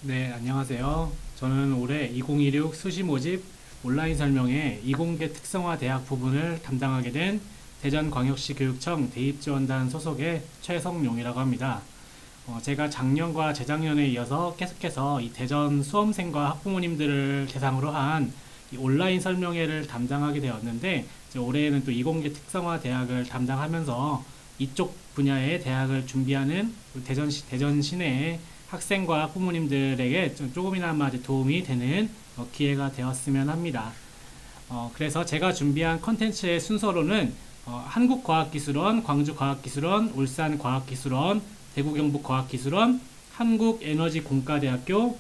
네, 안녕하세요. 저는 올해 2016 수시 모집 온라인 설명회 이공계 특성화 대학 부분을 담당하게 된 대전광역시 교육청 대입지원단 소속의 최성용이라고 합니다. 제가 작년과 재작년에 이어서 계속해서 이 대전 수험생과 학부모님들을 대상으로 한 이 온라인 설명회를 담당하게 되었는데, 이제 올해에는 또 이공계 특성화 대학을 담당하면서 이쪽 분야의 대학을 준비하는 대전 시내의 학생과 학부모님들에게 조금이나마 이제 도움이 되는 기회가 되었으면 합니다. 그래서 제가 준비한 컨텐츠의 순서로는 한국과학기술원, 광주과학기술원, 울산과학기술원, 대구경북과학기술원, 한국에너지공과대학교,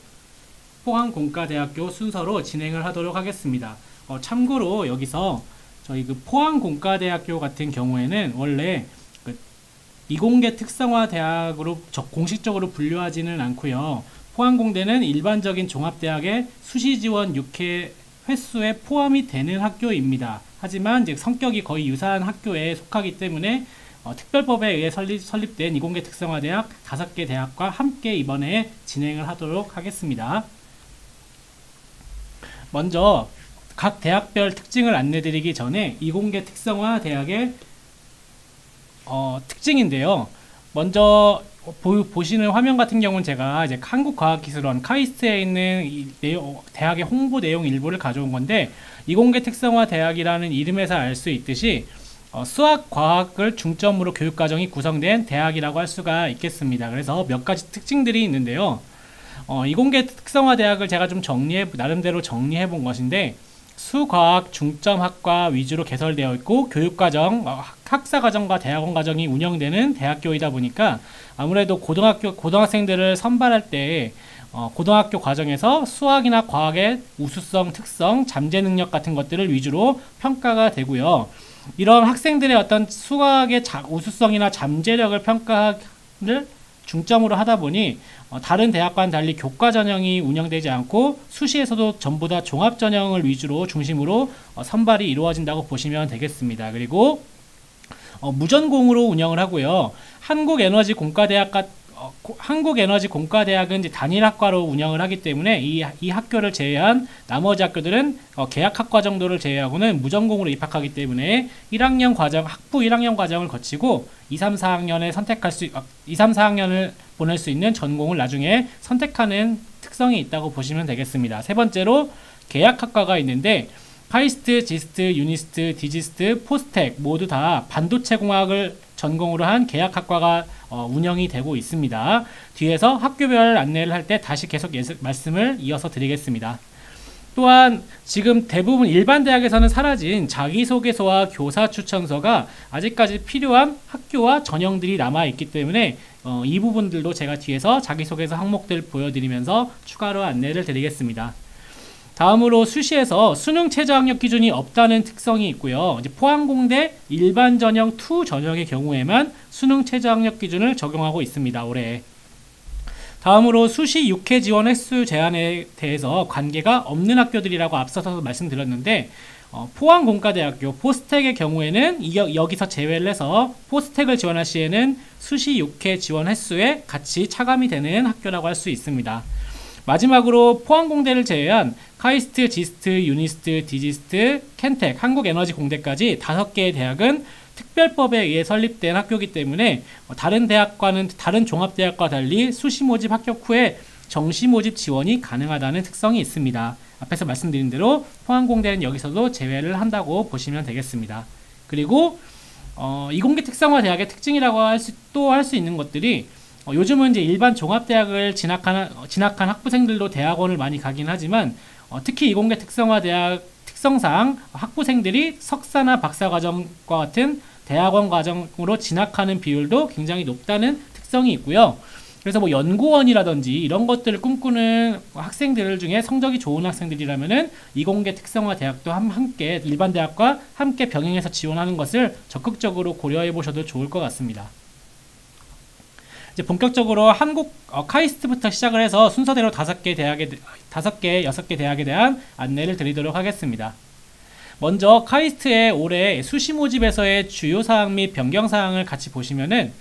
포항공과대학교 순서로 진행을 하도록 하겠습니다. 참고로 여기서 저희 그 포항공과대학교 같은 경우에는 원래 그 이공계 특성화 대학으로 공식적으로 분류하지는 않고요. 포항공대는 일반적인 종합대학의 수시 지원 6회 횟수에 포함이 되는 학교입니다. 하지만 이제 성격이 거의 유사한 학교에 속하기 때문에 특별법에 의해 설립된 이공계 특성화 대학 5개 대학과 함께 이번에 진행을 하도록 하겠습니다. 먼저 각 대학별 특징을 안내드리기 전에 이공계 특성화 대학의 특징인데요. 먼저 보시는 화면 같은 경우는 제가 이제 한국과학기술원 카이스트에 있는 대학의 홍보 내용 일부를 가져온 건데, 이공계 특성화 대학이라는 이름에서 알 수 있듯이 수학, 과학을 중점으로 교육과정이 구성된 대학이라고 할 수가 있겠습니다. 그래서 몇 가지 특징들이 있는데요. 이공계 특성화 대학을 제가 좀 나름대로 정리해 본 것인데, 수과학 중점학과 위주로 개설되어 있고 교육과정, 학사과정과 대학원과정이 운영되는 대학교이다 보니까 아무래도 고등학생들을 선발할 때 고등학교 과정에서 수학이나 과학의 우수성, 특성, 잠재 능력 같은 것들을 위주로 평가가 되고요. 이런 학생들의 어떤 수학의 우수성이나 잠재력을 평가를 중점으로 하다 보니 다른 대학과는 달리 교과 전형이 운영되지 않고 수시에서도 전부 다 종합 전형을 위주로 중심으로 선발이 이루어진다고 보시면 되겠습니다. 그리고 무전공으로 운영을 하고요. 한국에너지공과대학은 이제 단일학과로 운영을 하기 때문에 이 학교를 제외한 나머지 학교들은 계약학과 정도를 제외하고는 무전공으로 입학하기 때문에 학부 1학년 과정을 거치고 2, 3, 4학년을 보낼 수 있는 전공을 나중에 선택하는 특성이 있다고 보시면 되겠습니다. 세 번째로 계약학과가 있는데, 카이스트, 지스트, 유니스트, 디지스트, 포스텍 모두 다 반도체공학을 전공으로 한 계약학과가 운영이 되고 있습니다. 뒤에서 학교별 안내를 할 때 다시 계속 말씀을 이어서 드리겠습니다. 또한 지금 대부분 일반 대학에서는 사라진 자기소개서와 교사 추천서가 아직까지 필요한 학교와 전형들이 남아있기 때문에 이 부분들도 제가 뒤에서 자기소개서 항목들 보여드리면서 추가로 안내를 드리겠습니다. 다음으로 수시에서 수능 최저학력 기준이 없다는 특성이 있고요. 이제 포항공대 일반 전형 2 전형의 경우에만 수능 최저학력 기준을 적용하고 있습니다. 올해. 다음으로 수시 6회 지원 횟수 제한에 대해서 관계가 없는 학교들이라고 앞서서 말씀드렸는데, 포항공과대학교 포스텍의 경우에는 여기서 제외를 해서 포스텍을 지원할 시에는 수시 6회 지원 횟수에 같이 차감이 되는 학교라고 할 수 있습니다. 마지막으로 포항공대를 제외한 카이스트, 지스트, 유니스트, 디지스트, 켄텍, 한국에너지공대까지 5개의 대학은 특별법에 의해 설립된 학교이기 때문에 다른 종합대학과 달리 수시 모집 합격 후에 정시 모집 지원이 가능하다는 특성이 있습니다. 앞에서 말씀드린 대로 포항공대는 여기서도 제외를 한다고 보시면 되겠습니다. 그리고 이공계 특성화 대학의 특징이라고 할 수 있는 것들이, 요즘은 이제 일반 종합대학을 진학한 학부생들도 대학원을 많이 가긴 하지만 특히 이공계 특성화 대학 특성상 학부생들이 석사나 박사과정과 같은 대학원 과정으로 진학하는 비율도 굉장히 높다는 특성이 있고요. 그래서 뭐 연구원이라든지 이런 것들을 꿈꾸는 학생들 중에 성적이 좋은 학생들이라면은 이공계 특성화 대학도 함께 일반 대학과 함께 병행해서 지원하는 것을 적극적으로 고려해 보셔도 좋을 것 같습니다. 이제 본격적으로 카이스트부터 시작을 해서 순서대로 6개, 6개 대학에 대한 안내를 드리도록 하겠습니다. 먼저 카이스트의 올해 수시 모집에서의 주요 사항 및 변경 사항을 같이 보시면은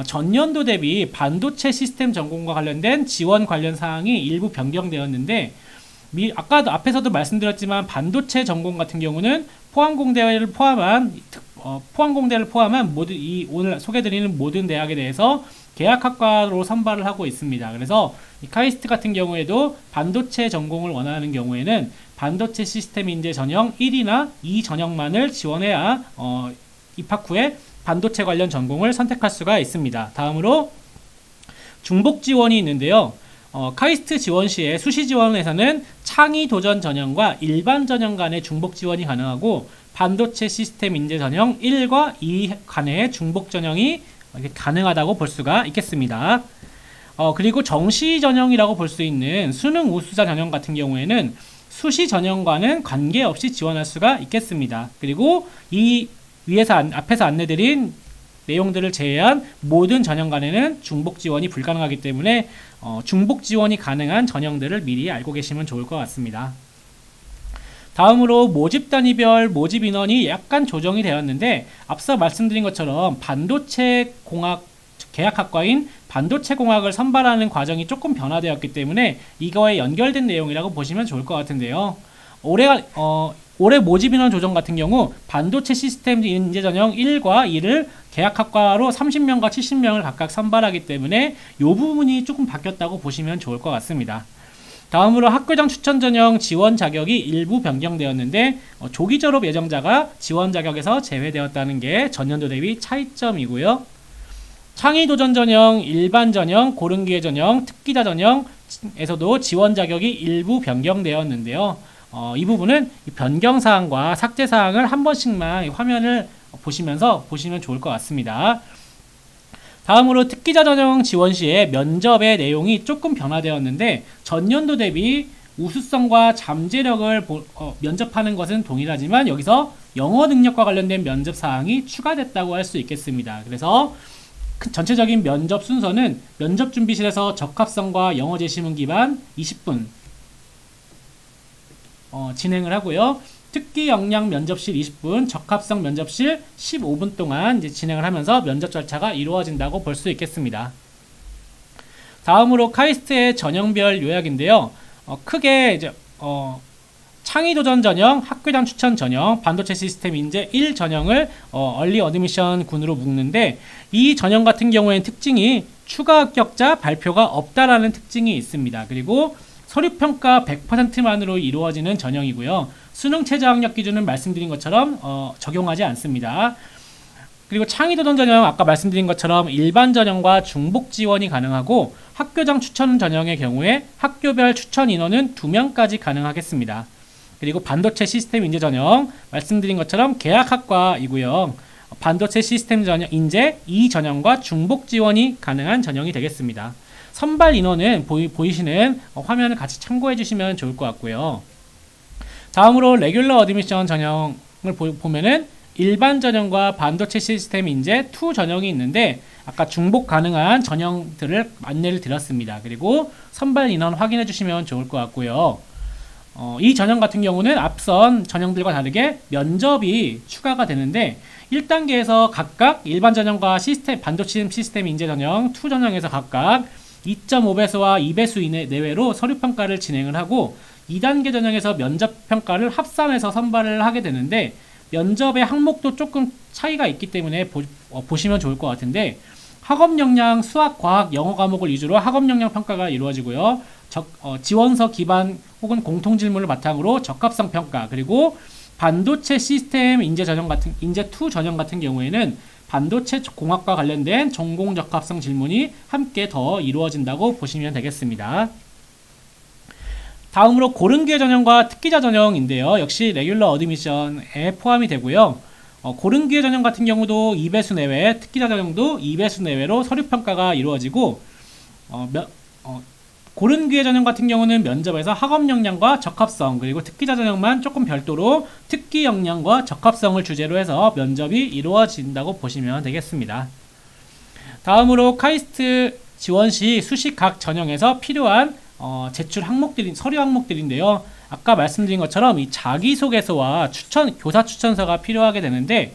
전년도 대비 반도체 시스템 전공과 관련된 지원 관련 사항이 일부 변경되었는데 아까도 앞에서도 말씀드렸지만 반도체 전공 같은 경우는 포항공대를 포함한 모든 오늘 소개드리는 모든 대학에 대해서 계약학과로 선발을 하고 있습니다. 그래서 이 카이스트 같은 경우에도 반도체 전공을 원하는 경우에는 반도체 시스템 인재 전형 1이나 2 전형만을 지원해야 입학 후에 반도체 관련 전공을 선택할 수가 있습니다. 다음으로 중복 지원이 있는데요. 카이스트 지원 시에 수시 지원에서는 창의 도전 전형과 일반 전형 간의 중복 지원이 가능하고 반도체 시스템 인재 전형 1과 2 간의 중복 전형이 가능하다고 볼 수가 있겠습니다. 그리고 정시 전형이라고 볼 수 있는 수능 우수자 전형 같은 경우에는 수시 전형과는 관계없이 지원할 수가 있겠습니다. 그리고 이 앞에서 안내드린 내용들을 제외한 모든 전형 간에는 중복 지원이 불가능하기 때문에 중복 지원이 가능한 전형들을 미리 알고 계시면 좋을 것 같습니다. 다음으로 모집 단위별 모집 인원이 약간 조정이 되었는데 앞서 말씀드린 것처럼 반도체 공학 계약학과인 반도체 공학을 선발하는 과정이 조금 변화되었기 때문에 이거에 연결된 내용이라고 보시면 좋을 것 같은데요. 올해 모집 인원 조정 같은 경우 반도체 시스템 인재 전형 1과 2를 계약학과로 30명과 70명을 각각 선발하기 때문에 이 부분이 조금 바뀌었다고 보시면 좋을 것 같습니다. 다음으로 학교장 추천 전형 지원 자격이 일부 변경되었는데 조기 졸업 예정자가 지원 자격에서 제외되었다는 게 전년도 대비 차이점이고요. 창의 도전 전형, 일반 전형, 고른 기회 전형, 특기자 전형에서도 지원 자격이 일부 변경되었는데요. 이 부분은 변경 사항과 삭제 사항을 한 번씩만 화면을 보시면서 보시면 좋을 것 같습니다. 다음으로 특기자 전형 지원 시에 면접의 내용이 조금 변화되었는데 전년도 대비 우수성과 잠재력을 면접하는 것은 동일하지만 여기서 영어 능력과 관련된 면접 사항이 추가됐다고 할 수 있겠습니다. 그래서 전체적인 면접 순서는 면접 준비실에서 적합성과 영어 제시문 기반 20분 진행을 하고요. 특기 역량 면접실 20분, 적합성 면접실 15분 동안 이제 진행을 하면서 면접 절차가 이루어진다고 볼 수 있겠습니다. 다음으로 카이스트의 전형별 요약인데요. 크게 이제 창의 도전 전형, 학교장 추천 전형, 반도체 시스템 인재 1 전형을 얼리 어드미션 군으로 묶는데 이 전형 같은 경우에는 특징이 추가 합격자 발표가 없다라는 특징이 있습니다. 그리고 서류평가 100%만으로 이루어지는 전형이고요. 수능 최저 학력 기준은 말씀드린 것처럼 적용하지 않습니다. 그리고 창의 도전 전형 아까 말씀드린 것처럼 일반 전형과 중복 지원이 가능하고 학교장 추천 전형의 경우에 학교별 추천 인원은 2명까지 가능하겠습니다. 그리고 반도체 시스템 인재 전형 말씀드린 것처럼 계약학과이고요. 반도체 시스템 전형 인재 2 전형과 중복 지원이 가능한 전형이 되겠습니다. 선발 인원은 보이시는 화면을 같이 참고해 주시면 좋을 것 같고요. 다음으로 레귤러 어드미션 전형을 보면은 일반 전형과 반도체 시스템 인재 2 전형이 있는데 아까 중복 가능한 전형들을 안내를 드렸습니다. 그리고 선발 인원 확인해 주시면 좋을 것 같고요. 이 전형 같은 경우는 앞선 전형들과 다르게 면접이 추가가 되는데 1단계에서 각각 일반 전형과 반도체 시스템 인재 전형 2 전형에서 각각 2.5배수와 2배수 내외로 서류평가를 진행을 하고 2단계 전형에서 면접평가를 합산해서 선발을 하게 되는데 면접의 항목도 조금 차이가 있기 때문에 보시면 좋을 것 같은데 학업 역량, 수학, 과학, 영어 과목을 위주로 학업 역량 평가가 이루어지고요. 지원서 기반 혹은 공통 질문을 바탕으로 적합성 평가 그리고 반도체 시스템 인재 2 전형 같은 경우에는 반도체 공학과 관련된 전공 적합성 질문이 함께 더 이루어진다고 보시면 되겠습니다. 다음으로 고른 기회 전형과 특기자 전형인데요. 역시 레귤러 어드미션에 포함이 되고요. 고른 기회 전형 같은 경우도 2배수 내외, 특기자 전형도 2배수 내외로 서류평가가 이루어지고 고른 기회 전형 같은 경우는 면접에서 학업 역량과 적합성 그리고 특기자 전형만 조금 별도로 특기 역량과 적합성을 주제로 해서 면접이 이루어진다고 보시면 되겠습니다. 다음으로 카이스트 지원 시 수시 각 전형에서 필요한 제출 서류 항목들인데요. 아까 말씀드린 것처럼 이 자기소개서와 교사 추천서가 필요하게 되는데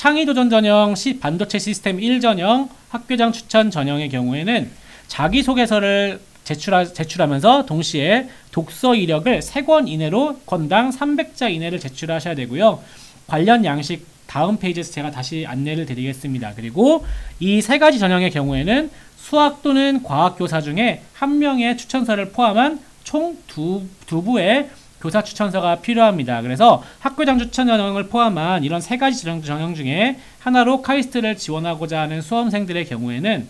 창의도전 전형, 반도체 시스템 1 전형, 학교장 추천 전형의 경우에는 자기소개서를 제출하면서 동시에 독서 이력을 3권 이내로 건당 300자 이내를 제출하셔야 되고요. 관련 양식 다음 페이지에서 제가 다시 안내를 드리겠습니다. 그리고 이 3가지 전형의 경우에는 수학 또는 과학 교사 중에 1명의 추천서를 포함한 총 두 부의 교사 추천서가 필요합니다. 그래서 학교장 추천 전형을 포함한 이런 3가지 전형 중에 하나로 카이스트를 지원하고자 하는 수험생들의 경우에는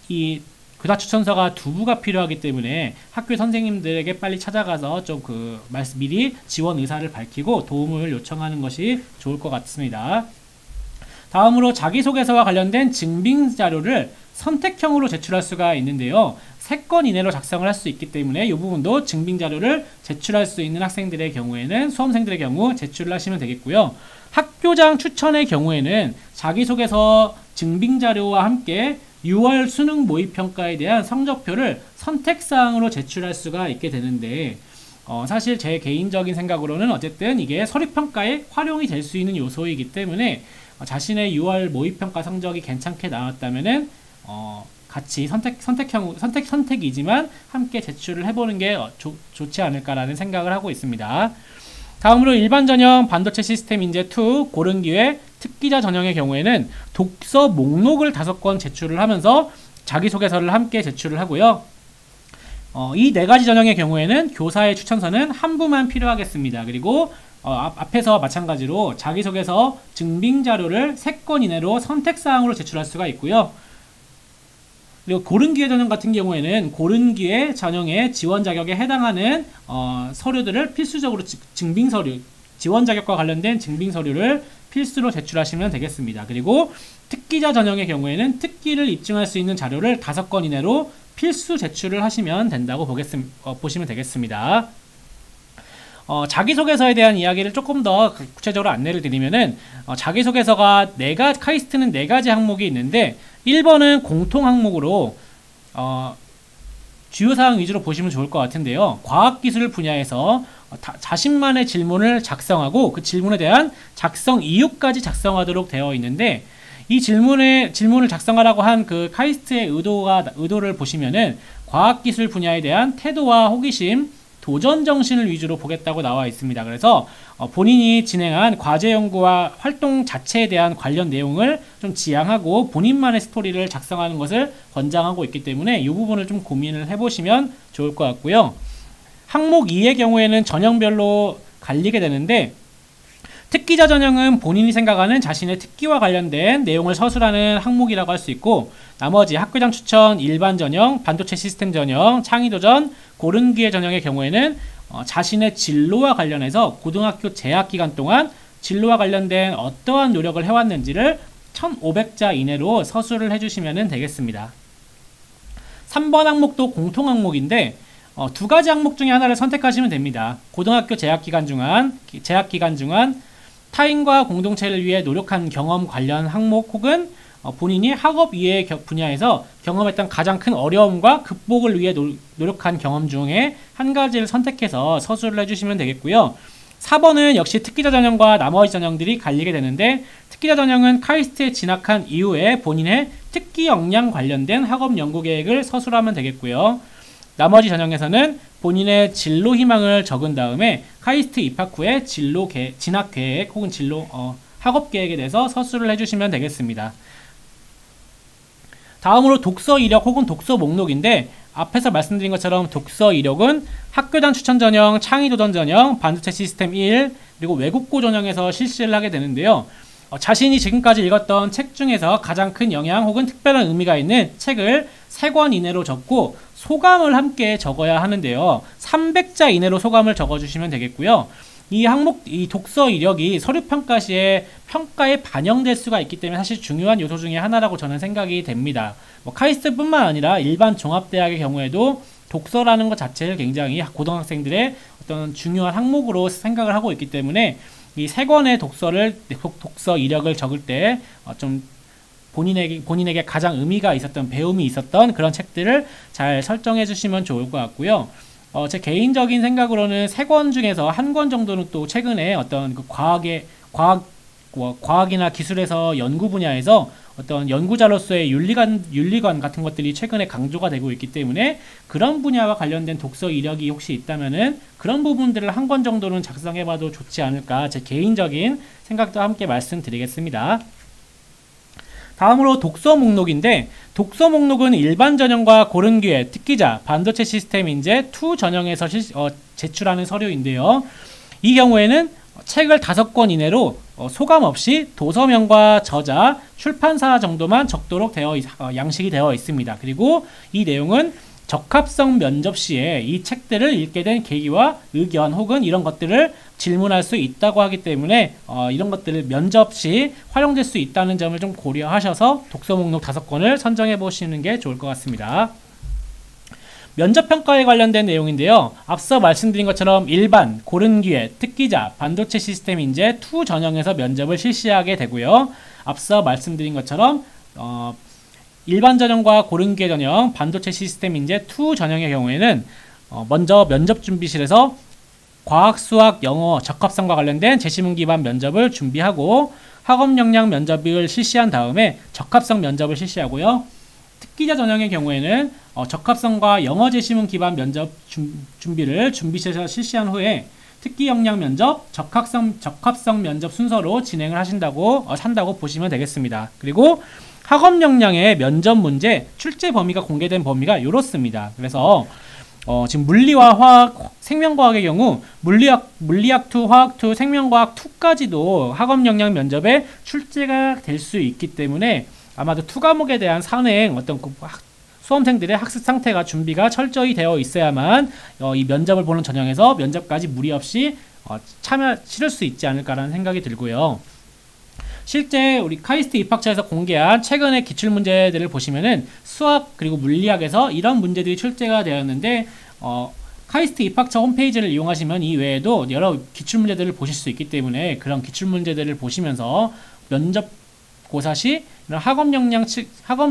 이 교사 추천서가 2부가 필요하기 때문에 학교 선생님들에게 빨리 찾아가서 좀 미리 지원 의사를 밝히고 도움을 요청하는 것이 좋을 것 같습니다. 다음으로 자기소개서와 관련된 증빙 자료를 선택형으로 제출할 수가 있는데요. 3건 이내로 작성을 할 수 있기 때문에 이 부분도 증빙 자료를 제출할 수 있는 학생들의 경우에는 수험생들의 경우 제출을 하시면 되겠고요. 학교장 추천의 경우에는 자기소개서 증빙 자료와 함께 6월 수능 모의평가에 대한 성적표를 선택사항으로 제출할 수가 있게 되는데 사실 제 개인적인 생각으로는 어쨌든 이게 서류평가에 활용이 될 수 있는 요소이기 때문에 자신의 6월 모의평가 성적이 괜찮게 나왔다면은 같이 선택이지만 함께 제출을 해보는 게 좋지 않을까라는 생각을 하고 있습니다. 다음으로 일반 전형 반도체 시스템 인재 2 고른 기회 특기자 전형의 경우에는 독서 목록을 5권 제출을 하면서 자기소개서를 함께 제출을 하고요. 이 4가지 전형의 경우에는 교사의 추천서는 한 부만 필요하겠습니다. 그리고 앞에서 마찬가지로 자기소개서 증빙 자료를 3건 이내로 선택사항으로 제출할 수가 있고요. 그리고 고른기회 전형 같은 경우에는 고른기회 전형의 지원 자격에 해당하는 서류들을 필수적으로 증빙 서류, 지원 자격과 관련된 증빙 서류를 필수로 제출하시면 되겠습니다. 그리고 특기자 전형의 경우에는 특기를 입증할 수 있는 자료를 5건 이내로 필수 제출을 하시면 된다고 보시면 되겠습니다. 자기소개서에 대한 이야기를 조금 더 구체적으로 안내를 드리면은 자기소개서가 카이스트는 4가지 항목이 있는데 1번은 공통 항목으로 주요사항 위주로 보시면 좋을 것 같은데요. 과학기술 분야에서 자신만의 질문을 작성하고 그 질문에 대한 작성 이유까지 작성하도록 되어 있는데 이 질문을 작성하라고 한 그 카이스트의 의도를 보시면은 과학기술 분야에 대한 태도와 호기심, 도전 정신을 위주로 보겠다고 나와 있습니다. 그래서 본인이 진행한 과제 연구와 활동 자체에 대한 관련 내용을 좀 지향하고 본인만의 스토리를 작성하는 것을 권장하고 있기 때문에 이 부분을 좀 고민을 해보시면 좋을 것 같고요. 항목 2의 경우에는 전형별로 갈리게 되는데 특기자 전형은 본인이 생각하는 자신의 특기와 관련된 내용을 서술하는 항목이라고 할 수 있고 나머지 학교장 추천, 일반 전형, 반도체 시스템 전형, 창의도전, 고른기회 전형의 경우에는 자신의 진로와 관련해서 고등학교 재학 기간 동안 진로와 관련된 어떠한 노력을 해왔는지를 1500자 이내로 서술을 해주시면 되겠습니다. 3번 항목도 공통 항목인데 2가지 항목 중에 하나를 선택하시면 됩니다. 고등학교 재학 기간 중한 타인과 공동체를 위해 노력한 경험 관련 항목 혹은 본인이 학업 이외의 분야에서 경험했던 가장 큰 어려움과 극복을 위해 노력한 경험 중에 한 가지를 선택해서 서술을 해주시면 되겠고요. 4번은 역시 특기자 전형과 나머지 전형들이 갈리게 되는데 특기자 전형은 카이스트에 진학한 이후에 본인의 특기 역량 관련된 학업 연구 계획을 서술하면 되겠고요. 나머지 전형에서는 본인의 진로 희망을 적은 다음에 카이스트 입학 후에 진학 계획 혹은 학업 계획에 대해서 서술을 해주시면 되겠습니다. 다음으로 독서 이력 혹은 독서 목록인데 앞에서 말씀드린 것처럼 독서 이력은 학교장 추천 전형, 창의도전 전형, 반도체 시스템 1 그리고 외국고 전형에서 실시를 하게 되는데요. 자신이 지금까지 읽었던 책 중에서 가장 큰 영향 혹은 특별한 의미가 있는 책을 3권 이내로 적고 소감을 함께 적어야 하는데요. 300자 이내로 소감을 적어주시면 되겠고요. 이 독서 이력이 서류평가 시에 평가에 반영될 수가 있기 때문에 사실 중요한 요소 중에 하나라고 저는 생각이 됩니다. 카이스트뿐만 아니라 일반 종합대학의 경우에도 독서라는 것 자체를 굉장히 고등학생들의 어떤 중요한 항목으로 생각을 하고 있기 때문에 이 3권의 독서 이력을 적을 때 좀 본인에게 가장 의미가 있었던 배움이 있었던 그런 책들을 잘 설정해 주시면 좋을 것 같고요. 제 개인적인 생각으로는 3권 중에서 1권 정도는 또 최근에 어떤 그 과학 과학이나 기술에서 연구 분야에서 어떤 연구자로서의 윤리관 같은 것들이 최근에 강조가 되고 있기 때문에 그런 분야와 관련된 독서 이력이 혹시 있다면은 그런 부분들을 한 권 정도는 작성해봐도 좋지 않을까, 제 개인적인 생각도 함께 말씀드리겠습니다. 다음으로 독서 목록인데, 독서 목록은 일반 전형과 고른 기회, 특기자, 반도체 시스템 인재, 투 전형에서 제출하는 서류인데요. 이 경우에는 책을 5권 이내로 소감 없이 도서명과 저자, 출판사 정도만 적도록 양식이 되어 있습니다. 그리고 이 내용은 적합성 면접 시에 이 책들을 읽게 된 계기와 의견 혹은 이런 것들을 질문할 수 있다고 하기 때문에 이런 것들을 면접 시 활용될 수 있다는 점을 좀 고려하셔서 독서 목록 5권을 선정해 보시는 게 좋을 것 같습니다. 면접평가에 관련된 내용인데요. 앞서 말씀드린 것처럼 일반, 고른 기회, 특기자, 반도체 시스템 인재, 투 전형에서 면접을 실시하게 되고요. 앞서 말씀드린 것처럼 일반 전형과 고른 기회 전형, 반도체 시스템 인재, 투 전형의 경우에는 먼저 면접 준비실에서 과학, 수학, 영어 적합성과 관련된 제시문 기반 면접을 준비하고 학업 역량 면접을 실시한 다음에 적합성 면접을 실시하고요. 특기자 전형의 경우에는 적합성과 영어 제시문 기반 면접 준비를 준비실에서 실시한 후에 특기 역량 면접, 적합성 면접 순서로 진행을 한다고 보시면 되겠습니다. 그리고 학업 역량의 면접 문제, 출제 범위가 공개된 범위가 이렇습니다. 그래서 지금 물리와 화학, 생명과학의 경우 물리학 2, 화학 2, 생명과학 2까지도 학업 역량 면접에 출제가 될 수 있기 때문에 아마도 2과목에 대한 산행 수험생들의 학습 상태가 준비가 철저히 되어 있어야만 이 면접을 보는 전형에서 면접까지 무리 없이 치를 수 있지 않을까라는 생각이 들고요. 실제 우리 카이스트 입학처에서 공개한 최근의 기출문제들을 보시면은 수학 그리고 물리학에서 이런 문제들이 출제가 되었는데 카이스트 입학처 홈페이지를 이용하시면 이 외에도 여러 기출문제들을 보실 수 있기 때문에 그런 기출문제들을 보시면서 면접고사 시 이런 학업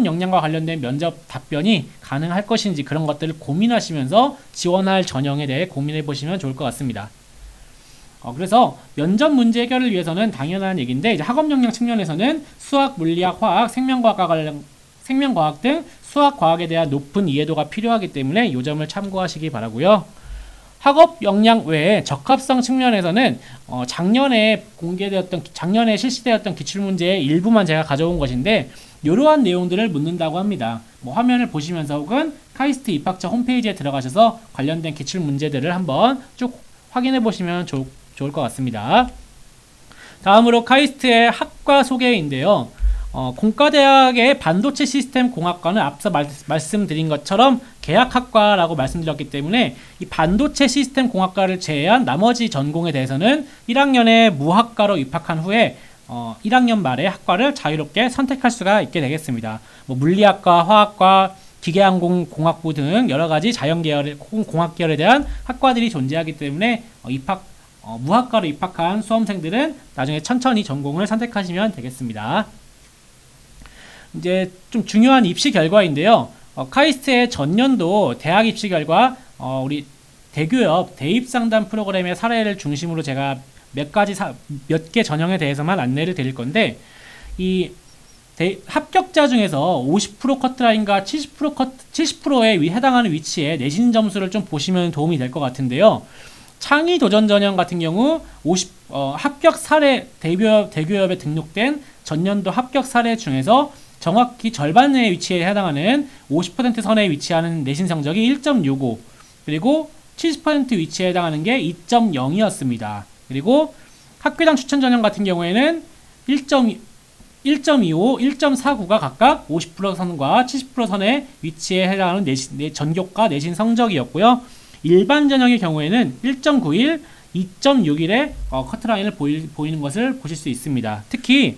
역량과 관련된 면접 답변이 가능할 것인지 그런 것들을 고민하시면서 지원할 전형에 대해 고민해 보시면 좋을 것 같습니다. 그래서 면접 문제 해결을 위해서는 당연한 얘기인데 이제 학업 역량 측면에서는 수학, 물리학, 화학, 생명과학 등 수학, 과학에 대한 높은 이해도가 필요하기 때문에 이 점을 참고하시기 바라고요. 학업 역량 외에 적합성 측면에서는 작년에 실시되었던 기출문제의 일부만 제가 가져온 것인데 이러한 내용들을 묻는다고 합니다. 화면을 보시면서 혹은 카이스트 입학처 홈페이지에 들어가셔서 관련된 기출문제들을 한번 쭉 확인해 보시면 좋을 것 같습니다. 다음으로 카이스트의 학과 소개인데요. 공과대학의 반도체 시스템 공학과는 앞서 말씀드린 것처럼 계약학과라고 말씀드렸기 때문에 이 반도체 시스템 공학과를 제외한 나머지 전공에 대해서는 1학년에 무학과로 입학한 후에 1학년 말에 학과를 자유롭게 선택할 수가 있게 되겠습니다. 물리학과, 화학과, 기계항공공학부 등 여러가지 자연계열, 공학계열에 대한 학과들이 존재하기 때문에 무학과로 입학한 수험생들은 나중에 천천히 전공을 선택하시면 되겠습니다. 이제 좀 중요한 입시 결과인데요. 카이스트의 전년도 대학 입시 결과 우리 대교협 대입상담 프로그램의 사례를 중심으로 제가 몇 개 전형에 대해서만 안내를 드릴 건데 이 합격자 중에서 50% 커트라인과 70%에 해당하는 위치에 내신 점수를 좀 보시면 도움이 될 것 같은데요. 창의 도전 전형 같은 경우 합격 사례 대교협에 등록된 전년도 합격 사례 중에서 정확히 절반의 위치에 해당하는 50% 선에 위치하는 내신 성적이 1.65 그리고 70% 위치에 해당하는 게 2.0이었습니다. 그리고 학교장 추천 전형 같은 경우에는 1.25, 1.49가 각각 50% 선과 70% 선의 위치에 해당하는 전교과 내신 성적이었고요. 일반 전형의 경우에는 1.91, 2.61의 커트라인을 보이는 것을 보실 수 있습니다. 특히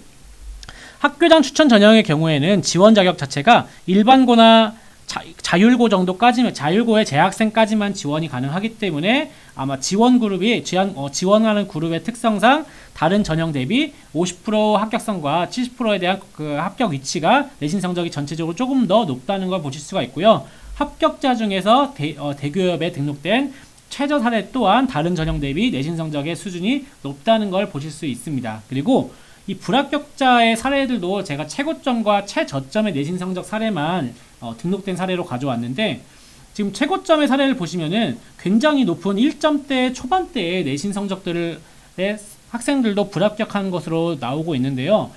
학교장 추천 전형의 경우에는 지원 자격 자체가 일반고나 자율고 정도까지만, 자율고의 재학생까지만 지원이 가능하기 때문에 아마 지원하는 그룹의 특성상 다른 전형 대비 50% 합격성과 70%에 대한 그 합격 위치가 내신 성적이 전체적으로 조금 더 높다는 걸 보실 수가 있고요. 합격자 중에서 대교협에 등록된 최저 사례 또한 다른 전형 대비 내신 성적의 수준이 높다는 걸 보실 수 있습니다. 그리고 이 불합격자의 사례들도 제가 최고점과 최저점의 내신 성적 사례만 등록된 사례로 가져왔는데, 지금 최고점의 사례를 보시면은 굉장히 높은 1점대 초반대의 내신 성적들의 학생들도 불합격한 것으로 나오고 있는데요.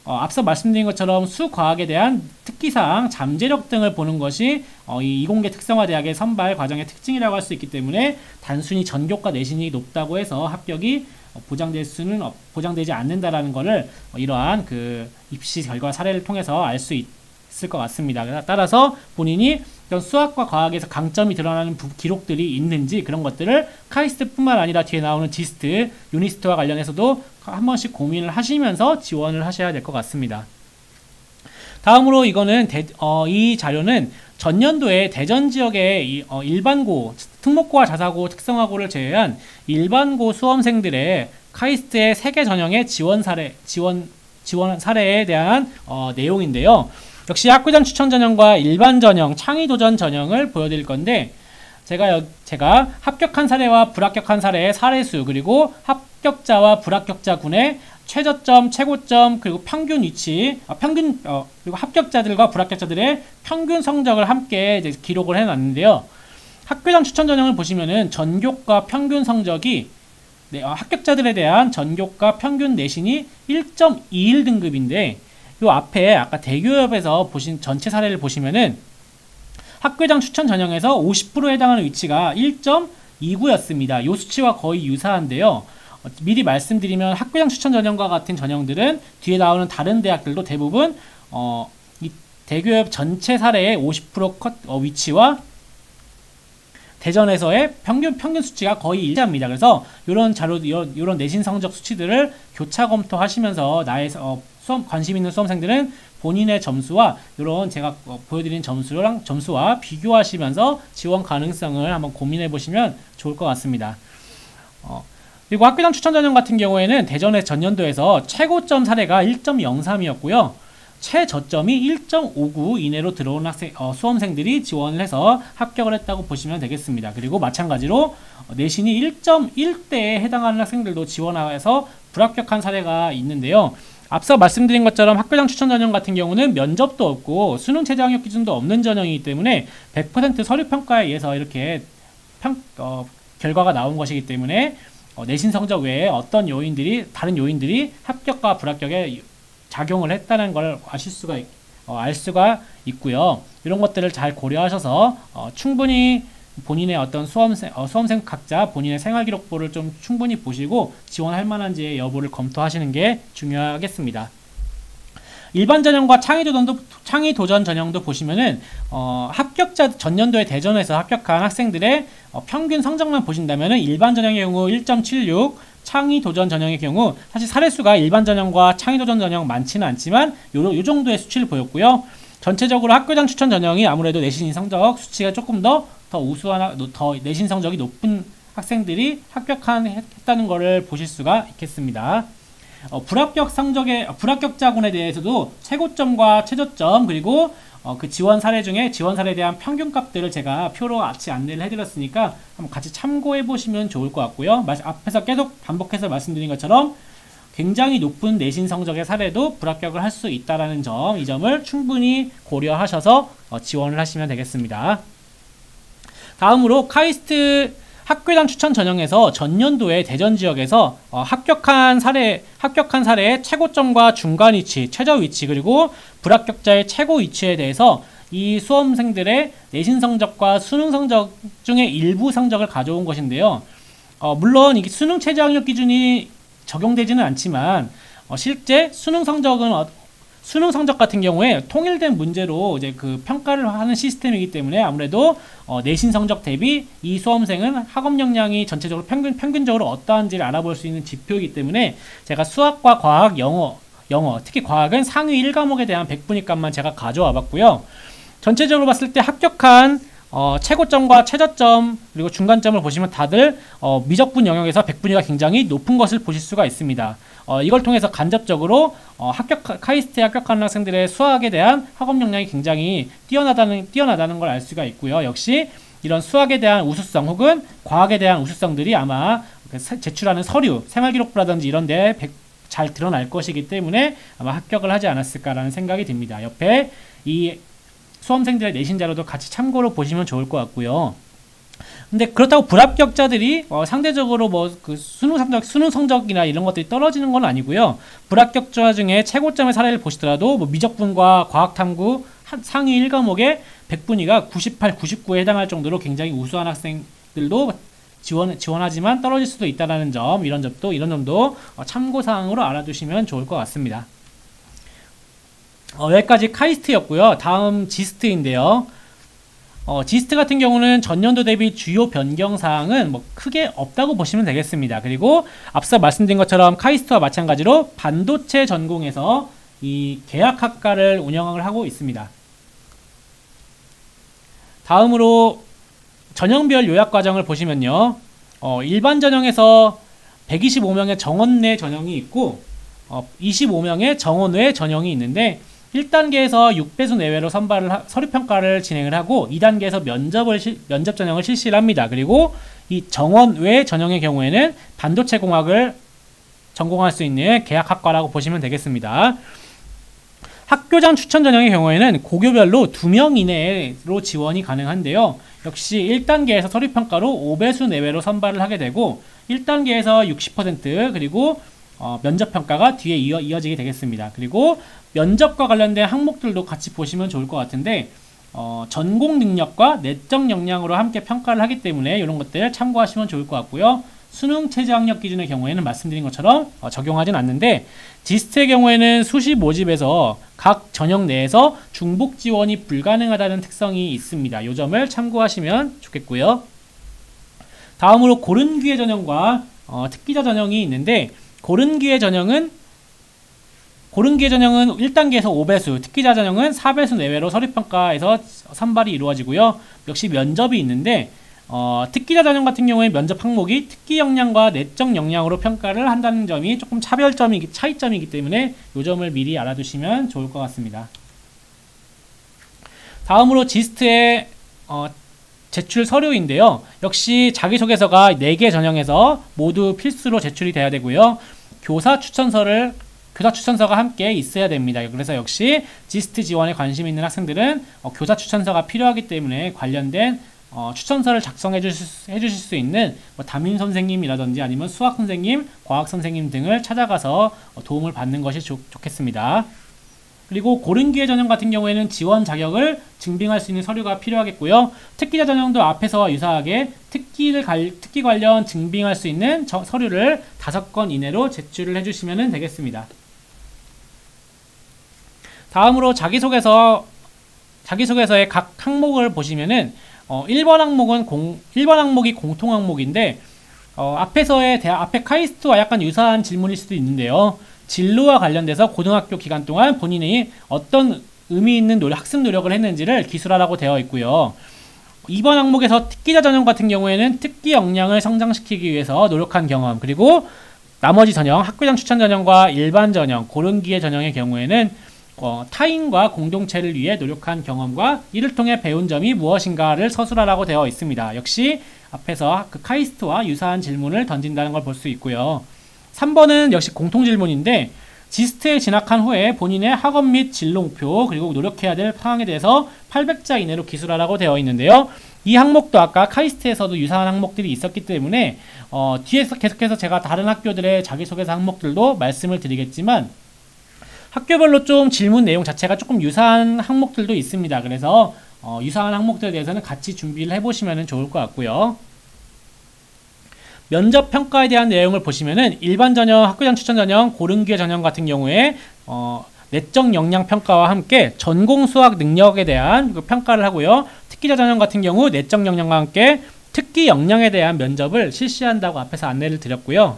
앞서 말씀드린 것처럼 수과학에 대한 특기사항, 잠재력 등을 보는 것이 이 이공계 특성화대학의 선발 과정의 특징이라고 할 수 있기 때문에 단순히 전교과 내신이 높다고 해서 합격이 보장되지 않는다라는 것을 이러한 그 입시 결과 사례를 통해서 알 수 있을 것 같습니다. 따라서 본인이 어떤 수학과 과학에서 강점이 드러나는 기록들이 있는지, 그런 것들을 카이스트뿐만 아니라 뒤에 나오는 지스트, 유니스트와 관련해서도 한 번씩 고민을 하시면서 지원을 하셔야 될 것 같습니다. 다음으로 이거는 이 자료는 전년도에 대전 지역의 일반고, 특목고와 자사고, 특성화고를 제외한 일반고 수험생들의 카이스트의 세계 전형의 지원 사례에 대한 내용인데요. 역시 학교장 추천 전형과 일반 전형, 창의 도전 전형을 보여드릴 건데, 제가 합격한 사례와 불합격한 사례의 사례수, 그리고 합격자와 불합격자 군의 최저점, 최고점, 그리고 평균 위치, 그리고 합격자들과 불합격자들의 평균 성적을 함께 이제 기록을 해놨는데요. 학교장 추천 전형을 보시면은 전교과 평균 성적이, 합격자들에 대한 전교과 평균 내신이 1.21 등급인데, 요 앞에 아까 대교협에서 보신 전체 사례를 보시면은 학교장 추천 전형에서 50%에 해당하는 위치가 1.29였습니다. 요 수치와 거의 유사한데요. 미리 말씀드리면 학교장 추천 전형과 같은 전형들은 뒤에 나오는 다른 대학들도 대부분 이 대교협 전체 사례의 50% 위치와 대전에서의 평균 수치가 거의 일치합니다. 그래서 이런 이런 내신 성적 수치들을 교차 검토하시면서 관심 있는 수험생들은 본인의 점수와 이런 제가 보여드린 점수와 비교하시면서 지원 가능성을 한번 고민해 보시면 좋을 것 같습니다. 그리고 학교장 추천 전형 같은 경우에는 대전의 전년도에서 최고점 사례가 1.03이었고요. 최저점이 1.59 이내로 들어온 수험생들이 지원을 해서 합격을 했다고 보시면 되겠습니다. 그리고 마찬가지로 내신이 1.1대에 해당하는 학생들도 지원해서 불합격한 사례가 있는데요. 앞서 말씀드린 것처럼 학교장 추천 전형 같은 경우는 면접도 없고 수능 최저 학력 기준도 없는 전형이기 때문에 100% 서류평가에 의해서 이렇게 결과가 나온 것이기 때문에 내신 성적 외에 어떤 다른 요인들이 합격과 불합격에 작용을 했다는 걸 알 수가 있고요. 이런 것들을 잘 고려하셔서 충분히 본인의 어떤 수험생 각자 본인의 생활기록부를 좀 충분히 보시고 지원할 만한지의 여부를 검토하시는 게 중요하겠습니다. 일반 전형과 창의 도전 전형도 보시면은 전년도에 대전에서 합격한 학생들의 평균 성적만 보신다면은 일반 전형의 경우 1.76, 창의 도전 전형의 경우 사실 사례수가 일반 전형과 창의 도전 전형 많지는 않지만 요 정도의 수치를 보였고요. 전체적으로 학교장 추천 전형이 아무래도 내신 성적 수치가 조금 더 내신 성적이 높은 학생들이 합격했다는 것을 보실 수가 있겠습니다. 불합격자군에 대해서도 최고점과 최저점, 그리고 그 지원 사례에 대한 평균값들을 제가 표로 같이 안내를 해드렸으니까 한번 같이 참고해 보시면 좋을 것 같고요. 앞에서 계속 반복해서 말씀드린 것처럼 굉장히 높은 내신 성적의 사례도 불합격을 할 수 있다는 점, 이 점을 충분히 고려하셔서 지원을 하시면 되겠습니다. 다음으로 카이스트 학교장 추천 전형에서 전년도에 대전 지역에서 합격한 사례의 최고점과 중간 위치, 최저 위치, 그리고 불합격자의 최고 위치에 대해서 이 수험생들의 내신 성적과 수능 성적 중에 일부 성적을 가져온 것인데요. 물론 이게 수능 최저 학력 기준이 적용되지는 않지만 실제 수능 성적 같은 경우에 통일된 문제로 이제 그 평가를 하는 시스템이기 때문에 아무래도 내신 성적 대비 이 수험생은 학업 역량이 전체적으로 평균적으로 어떠한지를 알아볼 수 있는 지표이기 때문에 제가 수학과 과학, 영어, 특히 과학은 상위 1과목에 대한 100분위값만 제가 가져와 봤고요. 전체적으로 봤을 때 합격한 최고점과 최저점 그리고 중간점을 보시면 다들 미적분 영역에서 100분위가 굉장히 높은 것을 보실 수가 있습니다. 이걸 통해서 간접적으로 카이스트에 합격하는 학생들의 수학에 대한 학업 역량이 굉장히 뛰어나다는 걸 알 수가 있고요. 역시 이런 수학에 대한 우수성 혹은 과학에 대한 우수성들이 아마 제출하는 서류, 생활기록부라든지 이런 데 잘 드러날 것이기 때문에 아마 합격을 하지 않았을까라는 생각이 듭니다. 옆에 이 수험생들의 내신 자료도 같이 참고로 보시면 좋을 것 같고요. 근데 그렇다고 불합격자들이 상대적으로 뭐 그 수능 성적이나 이런 것들이 떨어지는 건 아니고요. 불합격자 중에 최고점의 사례를 보시더라도 뭐 미적분과 과학탐구 상위 1과목에 100분위가 98, 99에 해당할 정도로 굉장히 우수한 학생들도 지원하지만 떨어질 수도 있다는 점, 이런 점도 참고사항으로 알아두시면 좋을 것 같습니다. 여기까지 카이스트였고요. 다음 지스트인데요. 지스트 같은 경우는 전년도 대비 주요 변경사항은 뭐 크게 없다고 보시면 되겠습니다. 그리고 앞서 말씀드린 것처럼 카이스트와 마찬가지로 반도체 전공에서 이 계약학과를 운영을 하고 있습니다. 다음으로 전형별 요약과정을 보시면요. 일반 전형에서 125명의 정원 내 전형이 있고 25명의 정원 외 전형이 있는데 1단계에서 6배수 내외로 서류평가를 진행을 하고 2단계에서 면접 전형을 실시를 합니다. 그리고 이 정원 외 전형의 경우에는 반도체공학을 전공할 수 있는 계약학과라고 보시면 되겠습니다. 학교장 추천 전형의 경우에는 고교별로 2명 이내로 지원이 가능한데요. 역시 1단계에서 서류평가로 5배수 내외로 선발을 하게 되고 1단계에서 60% 그리고 면접평가가 뒤에 이어지게 되겠습니다. 그리고 면접과 관련된 항목들도 같이 보시면 좋을 것 같은데 전공 능력과 내적 역량으로 함께 평가를 하기 때문에 이런 것들 참고하시면 좋을 것 같고요. 수능 최저학력 기준의 경우에는 말씀드린 것처럼 적용하진 않는데 지스트의 경우에는 수시 모집에서 각 전형 내에서 중복 지원이 불가능하다는 특성이 있습니다. 이 점을 참고하시면 좋겠고요. 다음으로 고른기회 전형과 특기자 전형이 있는데 고른기회 전형은 1단계에서 5배수, 특기자 전형은 4배수 내외로 서류평가에서 선발이 이루어지고요. 역시 면접이 있는데 특기자 전형 같은 경우에 면접 항목이 특기 역량과 내적 역량으로 평가를 한다는 점이 조금 차이점이기 때문에 이 점을 미리 알아두시면 좋을 것 같습니다. 다음으로 지스트의 제출 서류인데요. 역시 자기소개서가 4개 전형에서 모두 필수로 제출이 돼야 되고요. 교사 추천서가 함께 있어야 됩니다. 그래서 역시 지스트 지원에 관심 있는 학생들은 교사 추천서가 필요하기 때문에 관련된 추천서를 작성해 주실 수 있는 담임 선생님이라든지 아니면 수학 선생님, 과학 선생님 등을 찾아가서 도움을 받는 것이 좋겠습니다. 그리고 고른기회 전형 같은 경우에는 지원 자격을 증빙할 수 있는 서류가 필요하겠고요. 특기자 전형도 앞에서와 유사하게 특기 관련 증빙할 수 있는 서류를 5건 이내로 제출을 해주시면 되겠습니다. 다음으로 자기소개서의 각 항목을 보시면은 1번 항목이 공통 항목인데 앞에 카이스트와 약간 유사한 질문일 수도 있는데요. 진로와 관련돼서 고등학교 기간 동안 본인이 어떤 의미 있는 학습 노력을 했는지를 기술하라고 되어 있고요. 2번 항목에서 특기자 전형 같은 경우에는 특기 역량을 성장시키기 위해서 노력한 경험, 그리고 나머지 전형, 학교장 추천 전형과 일반 전형, 고른기회 전형의 경우에는 타인과 공동체를 위해 노력한 경험과 이를 통해 배운 점이 무엇인가를 서술하라고 되어 있습니다. 역시 앞에서 그 카이스트와 유사한 질문을 던진다는 걸 볼 수 있고요. 3번은 역시 공통질문인데 지스트에 진학한 후에 본인의 학업 및 진로 목표 그리고 노력해야 될 상황에 대해서 800자 이내로 기술하라고 되어 있는데요. 이 항목도 아까 카이스트에서도 유사한 항목들이 있었기 때문에 뒤에서 계속해서 제가 다른 학교들의 자기소개서 항목들도 말씀을 드리겠지만 학교별로 좀 질문 내용 자체가 조금 유사한 항목들도 있습니다. 그래서 유사한 항목들에 대해서는 같이 준비를 해보시면 좋을 것 같고요. 면접 평가에 대한 내용을 보시면은 일반 전형, 학교장 추천 전형, 고른기회 전형 같은 경우에 내적 역량 평가와 함께 전공 수학 능력에 대한 평가를 하고요. 특기자 전형 같은 경우 내적 역량과 함께 특기 역량에 대한 면접을 실시한다고 앞에서 안내를 드렸고요.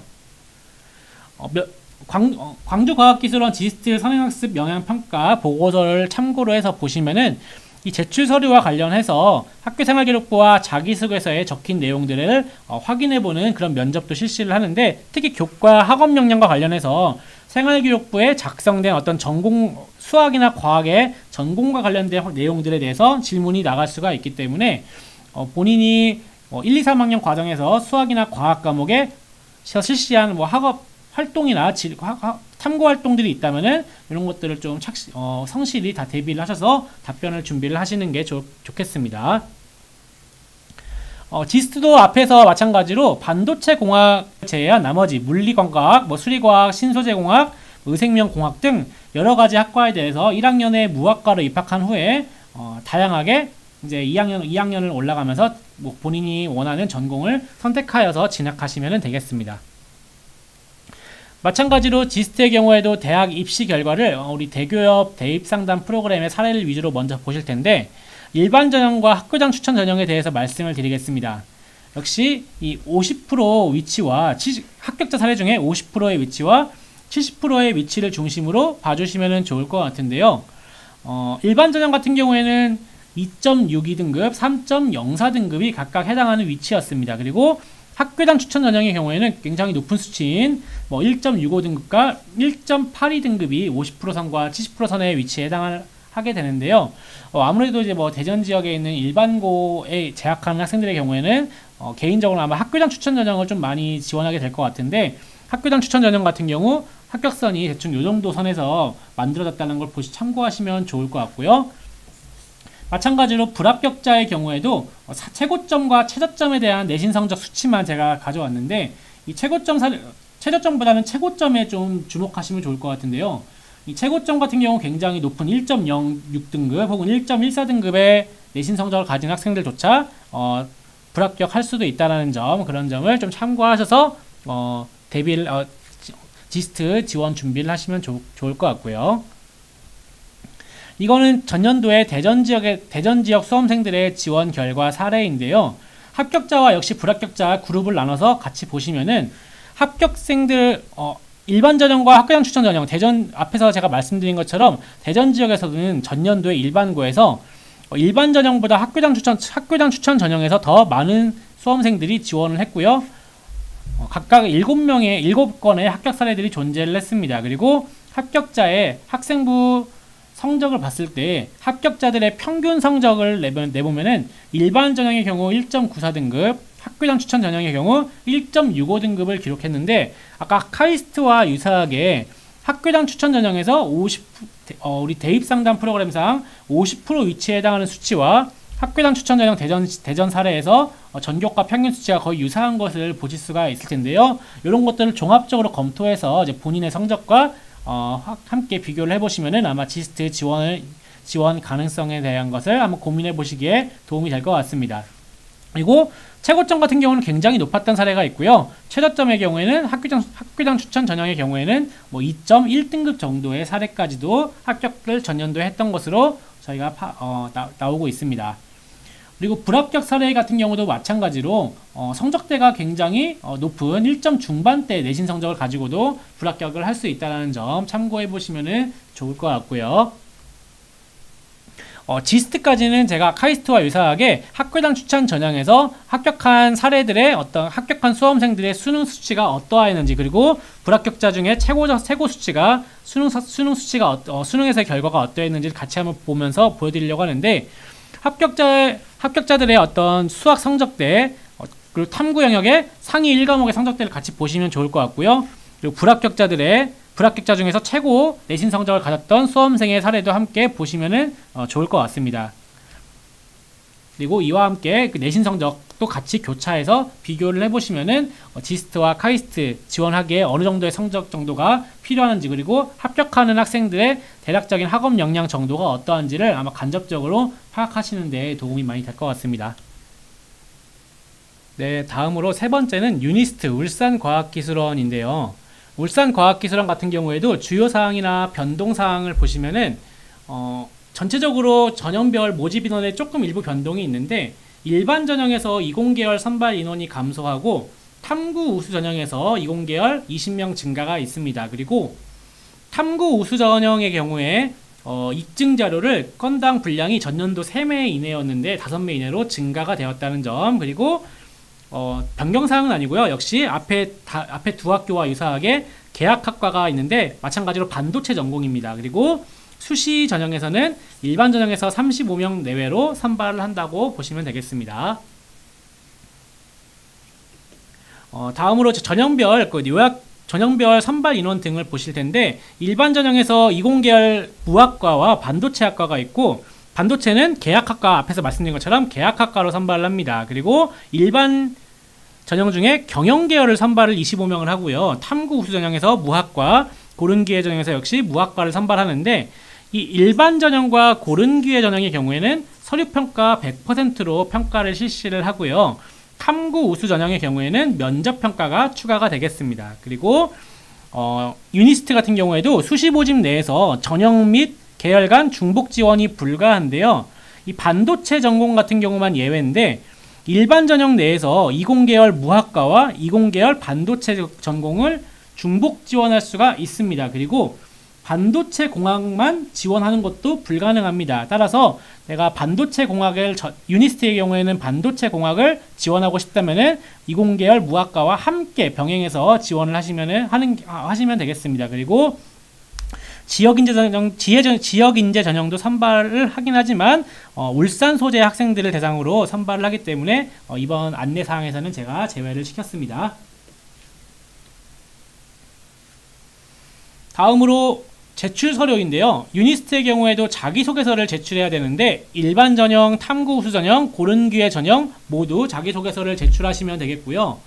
광주과학기술원 지스트 선행학습 영향평가 보고서를 참고로 해서 보시면은 이 제출 서류와 관련해서 학교생활기록부와 자기소개서에 적힌 내용들을 확인해보는 그런 면접도 실시를 하는데 특히 교과 학업 역량과 관련해서 생활기록부에 작성된 어떤 전공 수학이나 과학의 전공과 관련된 내용들에 대해서 질문이 나갈 수가 있기 때문에 본인이 1, 2, 3학년 과정에서 수학이나 과학 과목에 실시한 학업 활동이나 탐구 활동들이 있다면은 이런 것들을 좀 성실히 다 대비를 하셔서 답변을 준비를 하시는 게 좋겠습니다. 지스트도 앞에서 마찬가지로 반도체 공학 제외한 나머지 물리광학, 수리과학, 신소재공학, 의생명공학 등 여러 가지 학과에 대해서 1학년에 무학과로 입학한 후에 다양하게 이제 2학년을 올라가면서 본인이 원하는 전공을 선택하여서 진학하시면 되겠습니다. 마찬가지로 지스트의 경우에도 대학 입시 결과를 우리 대교협 대입상담 프로그램의 사례를 위주로 먼저 보실 텐데, 일반 전형과 학교장 추천 전형에 대해서 말씀을 드리겠습니다. 역시 이 50% 위치와 합격자 사례 중에 50%의 위치와 70%의 위치를 중심으로 봐주시면 좋을 것 같은데요. 일반 전형 같은 경우에는 2.62등급, 3.04등급이 각각 해당하는 위치였습니다. 그리고 학교장 추천 전형의 경우에는 굉장히 높은 수치인 1.65등급과 1.82등급이 50% 선과 70% 선의 위치에 해당하게 되는데요. 아무래도 이제 대전 지역에 있는 일반고에 재학하는 학생들의 경우에는 개인적으로 아마 학교장 추천 전형을 좀 많이 지원하게 될 것 같은데, 학교장 추천 전형 같은 경우 합격선이 대충 요 정도 선에서 만들어졌다는 걸 참고하시면 좋을 것 같고요. 마찬가지로 불합격자의 경우에도 최고점과 최저점에 대한 내신 성적 수치만 제가 가져왔는데, 이 최저점보다는 최고점에 좀 주목하시면 좋을 것 같은데요. 이 최고점 같은 경우 굉장히 높은 1.06등급 혹은 1.14등급의 내신 성적을 가진 학생들조차 불합격할 수도 있다는 점, 그런 점을 좀 참고하셔서 지스트 지원 준비를 하시면 좋을 것 같고요. 이거는 전년도에 대전 지역 수험생들의 지원 결과 사례인데요. 합격자와 역시 불합격자 그룹을 나눠서 같이 보시면은 합격생들 일반 전형과 학교장 추천 전형, 대전 앞에서 제가 말씀드린 것처럼 대전 지역에서는 전년도에 일반고에서 일반 전형보다 학교장 추천 전형에서 더 많은 수험생들이 지원을 했고요. 각각 7건의 합격 사례들이 존재를 했습니다. 그리고 합격자의 학생부 성적을 봤을 때 합격자들의 평균 성적을 내보면은 일반 전형의 경우 1.94등급, 학교장 추천 전형의 경우 1.65등급을 기록했는데, 아까 카이스트와 유사하게 학교장 추천 전형에서 우리 대입상담 프로그램상 50% 위치에 해당하는 수치와 학교장 추천 전형 대전 사례에서 전교과 평균 수치가 거의 유사한 것을 보실 수가 있을 텐데요. 이런 것들을 종합적으로 검토해서 이제 본인의 성적과 함께 비교를 해보시면은 아마 지스트 지원 가능성에 대한 것을 한번 고민해 보시기에 도움이 될 것 같습니다. 그리고 최고점 같은 경우는 굉장히 높았던 사례가 있고요. 최저점의 경우에는 학교장 추천 전형의 경우에는 2.1등급 정도의 사례까지도 합격을 전년도에 했던 것으로 저희가 나오고 있습니다. 그리고 불합격 사례 같은 경우도 마찬가지로 성적대가 굉장히 높은 1점 중반대 내신 성적을 가지고도 불합격을 할 수 있다는 점 참고해 보시면 좋을 것 같고요. 지스트까지는 제가 카이스트와 유사하게 학교장 추천 전형에서 합격한 사례들의 합격한 수험생들의 수능 수치가 어떠했는지, 그리고 불합격자 중에 최고 수치가 수능에서의 결과가 어떠했는지를 같이 한번 보면서 보여드리려고 하는데, 합격자들의 수학 성적대, 그리고 탐구 영역의 상위 1과목의 성적대를 같이 보시면 좋을 것 같고요. 그리고 불합격자 중에서 최고 내신 성적을 가졌던 수험생의 사례도 함께 보시면 좋을 것 같습니다. 그리고 이와 함께 그 내신 성적도 같이 교차해서 비교를 해보시면은 지스트와 카이스트 지원하기에 어느 정도의 성적 정도가 필요한지, 그리고 합격하는 학생들의 대략적인 학업 역량 정도가 어떠한지를 아마 간접적으로 파악하시는 데 도움이 많이 될 것 같습니다. 네, 다음으로 세 번째는 유니스트 울산과학기술원인데요. 울산과학기술원 같은 경우에도 주요 사항이나 변동 사항을 보시면은 전체적으로 전형별 모집 인원에 조금 일부 변동이 있는데, 일반 전형에서 20계열 선발 인원이 감소하고 탐구 우수 전형에서 20계열 20명 증가가 있습니다. 그리고 탐구 우수 전형의 경우에 입증 자료를 건당 분량이 전년도 3매 이내였는데 5매 이내로 증가가 되었다는 점, 그리고 변경사항은 아니고요. 역시 앞에 두 학교와 유사하게 계약학과가 있는데 마찬가지로 반도체 전공입니다. 그리고 수시 전형에서는 일반 전형에서 35명 내외로 선발을 한다고 보시면 되겠습니다. 다음으로 전형별 전형별 선발 인원 등을 보실 텐데 일반 전형에서 이공계열 무학과와 반도체학과가 있고 반도체는 계약학과 앞에서 말씀드린 것처럼 계약학과로 선발을 합니다. 그리고 일반 전형 중에 경영계열을 선발을 25명을 하고요. 탐구 우수 전형에서 무학과, 고른기회 전형에서 역시 무학과를 선발하는데 이 일반 전형과 고른기회 전형의 경우에는 서류평가 100%로 평가를 실시를 하고요. 탐구 우수 전형의 경우에는 면접평가가 추가가 되겠습니다. 그리고 유니스트 같은 경우에도 수시 모집 내에서 전형 및 계열 간 중복 지원이 불가한데요. 이 반도체 전공 같은 경우만 예외인데 일반 전형 내에서 이공계열 무학과와 이공계열 반도체 전공을 중복 지원할 수가 있습니다. 그리고 반도체 공학만 지원하는 것도 불가능합니다. 따라서 내가 반도체 공학을 유니스트의 경우에는 반도체 공학을 지원하고 싶다면은 이공계열 무학과와 함께 병행해서 지원을 하시면 되겠습니다. 그리고 지역인재 전형도 선발을 하긴 하지만 울산 소재 학생들을 대상으로 선발을 하기 때문에 이번 안내사항에서는 제가 제외를 시켰습니다. 다음으로 제출 서류인데요. 유니스트의 경우에도 자기소개서를 제출해야 되는데 일반 전형, 탐구 우수 전형, 고른기회 전형 모두 자기소개서를 제출하시면 되겠고요.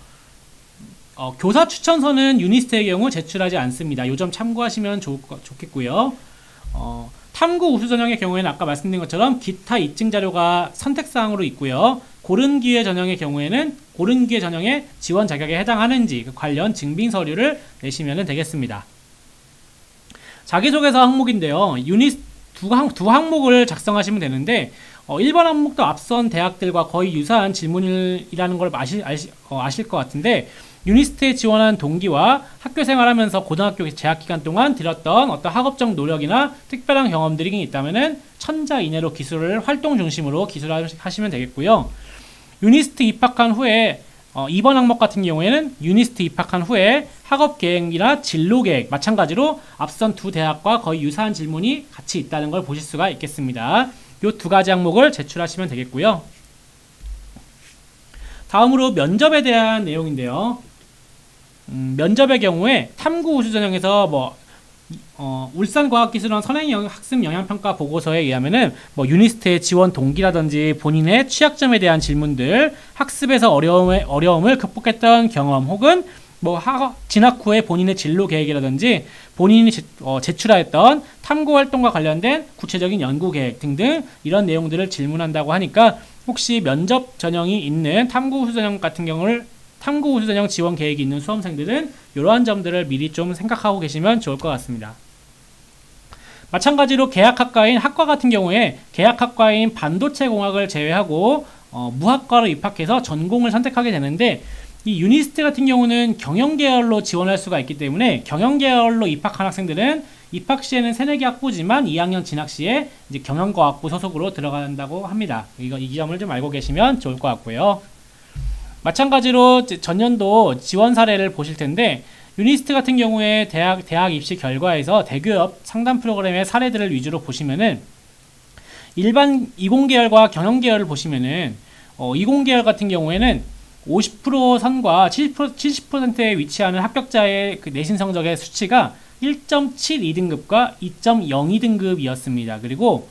교사 추천서는 유니스트의 경우 제출하지 않습니다. 이 점 참고하시면 좋겠고요. 탐구 우수 전형의 경우에는 아까 말씀드린 것처럼 기타 입증 자료가 선택사항으로 있고요. 고른기회 전형의 경우에는 고른기회 전형의 지원 자격에 해당하는지 관련 증빙 서류를 내시면 되겠습니다. 자기소개서 항목인데요. 유니스트 두 항목을 작성하시면 되는데 1번 항목도 앞선 대학들과 거의 유사한 질문이라는 걸 아실 것 같은데 유니스트에 지원한 동기와 학교 생활하면서 고등학교 재학 기간 동안 들였던 어떤 학업적 노력이나 특별한 경험들이 있다면은 천자 이내로 활동 중심으로 기술을 하시면 되겠고요. 유니스트 입학한 후에 2번 항목 같은 경우에는 유니스트 입학한 후에 학업 계획이나 진로 계획 마찬가지로 앞선 두 대학과 거의 유사한 질문이 같이 있다는 걸 보실 수가 있겠습니다. 이 두 가지 항목을 제출하시면 되겠고요. 다음으로 면접에 대한 내용인데요. 면접의 경우에 탐구 우수 전형에서 울산과학기술원 선행학습 영향평가 보고서에 의하면은 유니스트의 지원 동기라든지 본인의 취약점에 대한 질문들, 학습에서 어려움을 극복했던 경험 혹은 진학 후에 본인의 진로 계획이라든지 본인이 제출하였던 탐구 활동과 관련된 구체적인 연구 계획 등등 이런 내용들을 질문한다고 하니까 혹시 면접 전형이 있는 탐구 우수 전형 같은 경우를 탐구 우수 전형 지원 계획이 있는 수험생들은 이러한 점들을 미리 좀 생각하고 계시면 좋을 것 같습니다. 마찬가지로 계약학과인 학과 같은 경우에 계약학과인 반도체 공학을 제외하고 무학과로 입학해서 전공을 선택하게 되는데 이 유니스트 같은 경우는 경영계열로 지원할 수가 있기 때문에 경영계열로 입학한 학생들은 입학 시에는 새내기 학부지만 2학년 진학 시에 이제 경영과학부 소속으로 들어간다고 합니다. 이 점을 좀 알고 계시면 좋을 것 같고요. 마찬가지로 전년도 지원 사례를 보실 텐데 유니스트 같은 경우에 대학 입시 결과에서 대기업 상담 프로그램의 사례들을 위주로 보시면은 일반 이공계열과 경영계열을 보시면은 이공계열 같은 경우에는 50% 선과 70%에 위치하는 합격자의 그 내신 성적의 수치가 1.72등급과 2.02등급이었습니다. 그리고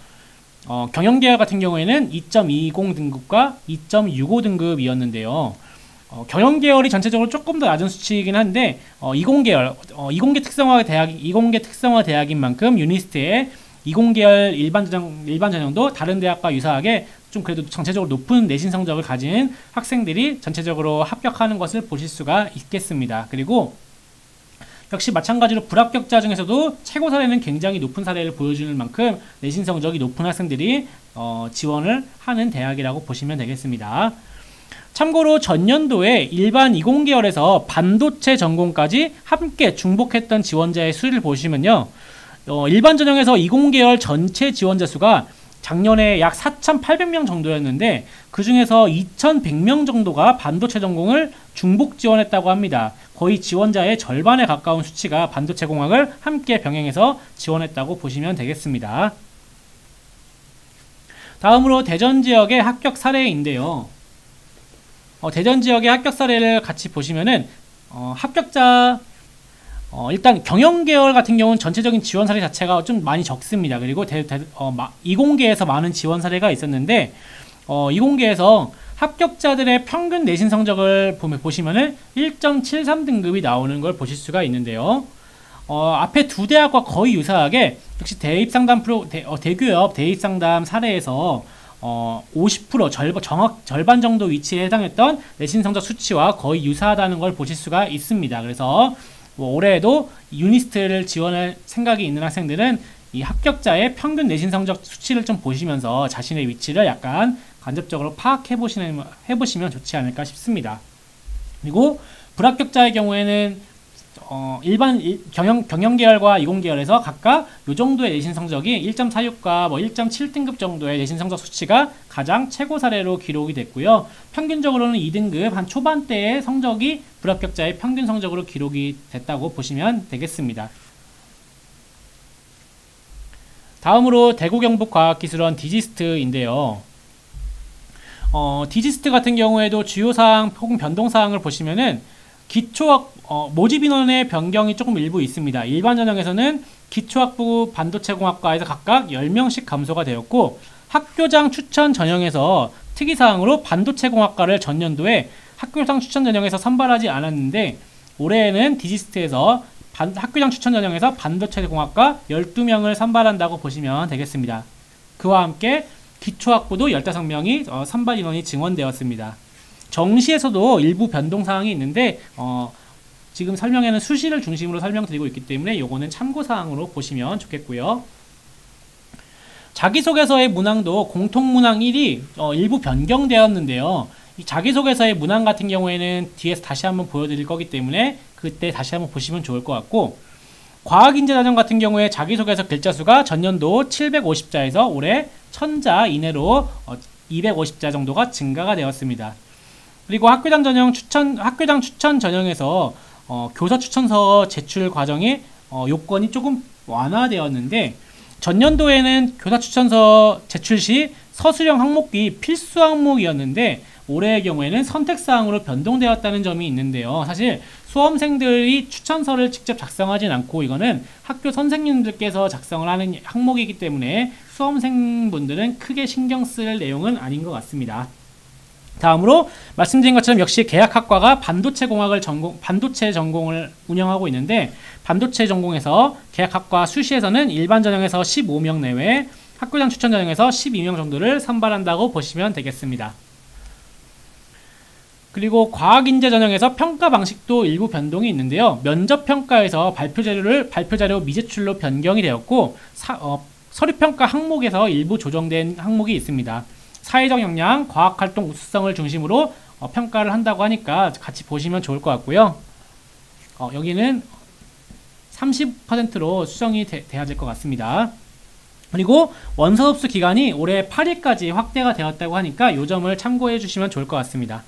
경영계열 같은 경우에는 2.20등급과 2.65등급이었는데요. 경영계열이 전체적으로 조금 더 낮은 수치이긴 한데 이공계 특성화 대학인 만큼 유니스트의 이공계열 일반 전형도 다른 대학과 유사하게 좀 그래도 전체적으로 높은 내신 성적을 가진 학생들이 전체적으로 합격하는 것을 보실 수가 있겠습니다. 그리고 역시 마찬가지로 불합격자 중에서도 최고 사례는 굉장히 높은 사례를 보여주는 만큼 내신 성적이 높은 학생들이 지원을 하는 대학이라고 보시면 되겠습니다. 참고로 전년도에 일반 이공계열에서 반도체 전공까지 함께 중복했던 지원자의 수를 보시면요. 일반 전형에서 이공계열 전체 지원자 수가 작년에 약 4,800명 정도였는데 그 중에서 2,100명 정도가 반도체 전공을 중복 지원했다고 합니다. 거의 지원자의 절반에 가까운 수치가 반도체 공학을 함께 병행해서 지원했다고 보시면 되겠습니다. 다음으로 대전 지역의 합격 사례인데요. 대전 지역의 합격 사례를 같이 보시면은 합격자 일단 경영계열 같은 경우는 전체적인 지원 사례 자체가 좀 많이 적습니다. 그리고 이공계에서 많은 지원 사례가 있었는데 이공계에서 합격자들의 평균 내신 성적을 보시면은 1.73등급이 나오는 걸 보실 수가 있는데요. 앞에 두 대학과 거의 유사하게 역시 대입상담 대교협 대입상담 사례에서 50% 절반 정도 위치에 해당했던 내신 성적 수치와 거의 유사하다는 걸 보실 수가 있습니다. 그래서 올해에도 유니스트를 지원할 생각이 있는 학생들은 이 합격자의 평균 내신 성적 수치를 좀 보시면서 자신의 위치를 약간 간접적으로 해보시면 좋지 않을까 싶습니다. 그리고 불합격자의 경우에는 일반 경영계열과 이공계열에서 각각 이 정도의 내신 성적이 1.46과 1.7등급 정도의 내신 성적 수치가 가장 최고 사례로 기록이 됐고요. 평균적으로는 2등급 한 초반대의 성적이 불합격자의 평균 성적으로 기록이 됐다고 보시면 되겠습니다. 다음으로 대구경북과학기술원 디지스트인데요. 디지스트 같은 경우에도 주요사항 혹은 변동사항을 보시면은 모집 인원의 변경이 조금 일부 있습니다. 일반 전형에서는 기초학부 반도체공학과에서 각각 10명씩 감소가 되었고, 학교장 추천 전형에서 특이사항으로 반도체공학과를 전년도에 학교장 추천 전형에서 선발하지 않았는데, 올해에는 디지스트에서 학교장 추천 전형에서 반도체공학과 12명을 선발한다고 보시면 되겠습니다. 그와 함께 기초학부도 15명이 선발 인원이 증원되었습니다. 정시에서도 일부 변동사항이 있는데 지금 설명에는 수시를 중심으로 설명드리고 있기 때문에 요거는 참고사항으로 보시면 좋겠고요. 자기소개서의 문항도 공통문항 1이 일부 변경되었는데요. 이 자기소개서의 문항 같은 경우에는 뒤에서 다시 한번 보여드릴 거기 때문에 그때 다시 한번 보시면 좋을 것 같고, 과학인재 전형 같은 경우에 자기소개서 글자수가 전년도 750자에서 올해 1000자 이내로 250자 정도가 증가가 되었습니다. 그리고 학교장 추천 전형에서 교사 추천서 제출 과정의 요건이 조금 완화되었는데, 전년도에는 교사 추천서 제출 시 서술형 항목이 필수 항목이었는데 올해의 경우에는 선택사항으로 변동되었다는 점이 있는데요. 사실 수험생들이 추천서를 직접 작성하진 않고 이거는 학교 선생님들께서 작성을 하는 항목이기 때문에 수험생분들은 크게 신경 쓸 내용은 아닌 것 같습니다. 다음으로 말씀드린 것처럼 역시 계약학과가 반도체 전공을 운영하고 있는데, 반도체 전공에서 계약학과 수시에서는 일반 전형에서 15명 내외, 학교장 추천 전형에서 12명 정도를 선발한다고 보시면 되겠습니다. 그리고 과학인재 전형에서 평가 방식도 일부 변동이 있는데요. 면접평가에서 발표자료 미제출로 변경이 되었고, 서류평가 항목에서 일부 조정된 항목이 있습니다. 사회적 역량, 과학활동 우수성을 중심으로 평가를 한다고 하니까 같이 보시면 좋을 것 같고요. 여기는 30%로 수정이 돼야 될 것 같습니다. 그리고 원서 접수 기간이 올해 8일까지 확대가 되었다고 하니까 이 점을 참고해 주시면 좋을 것 같습니다.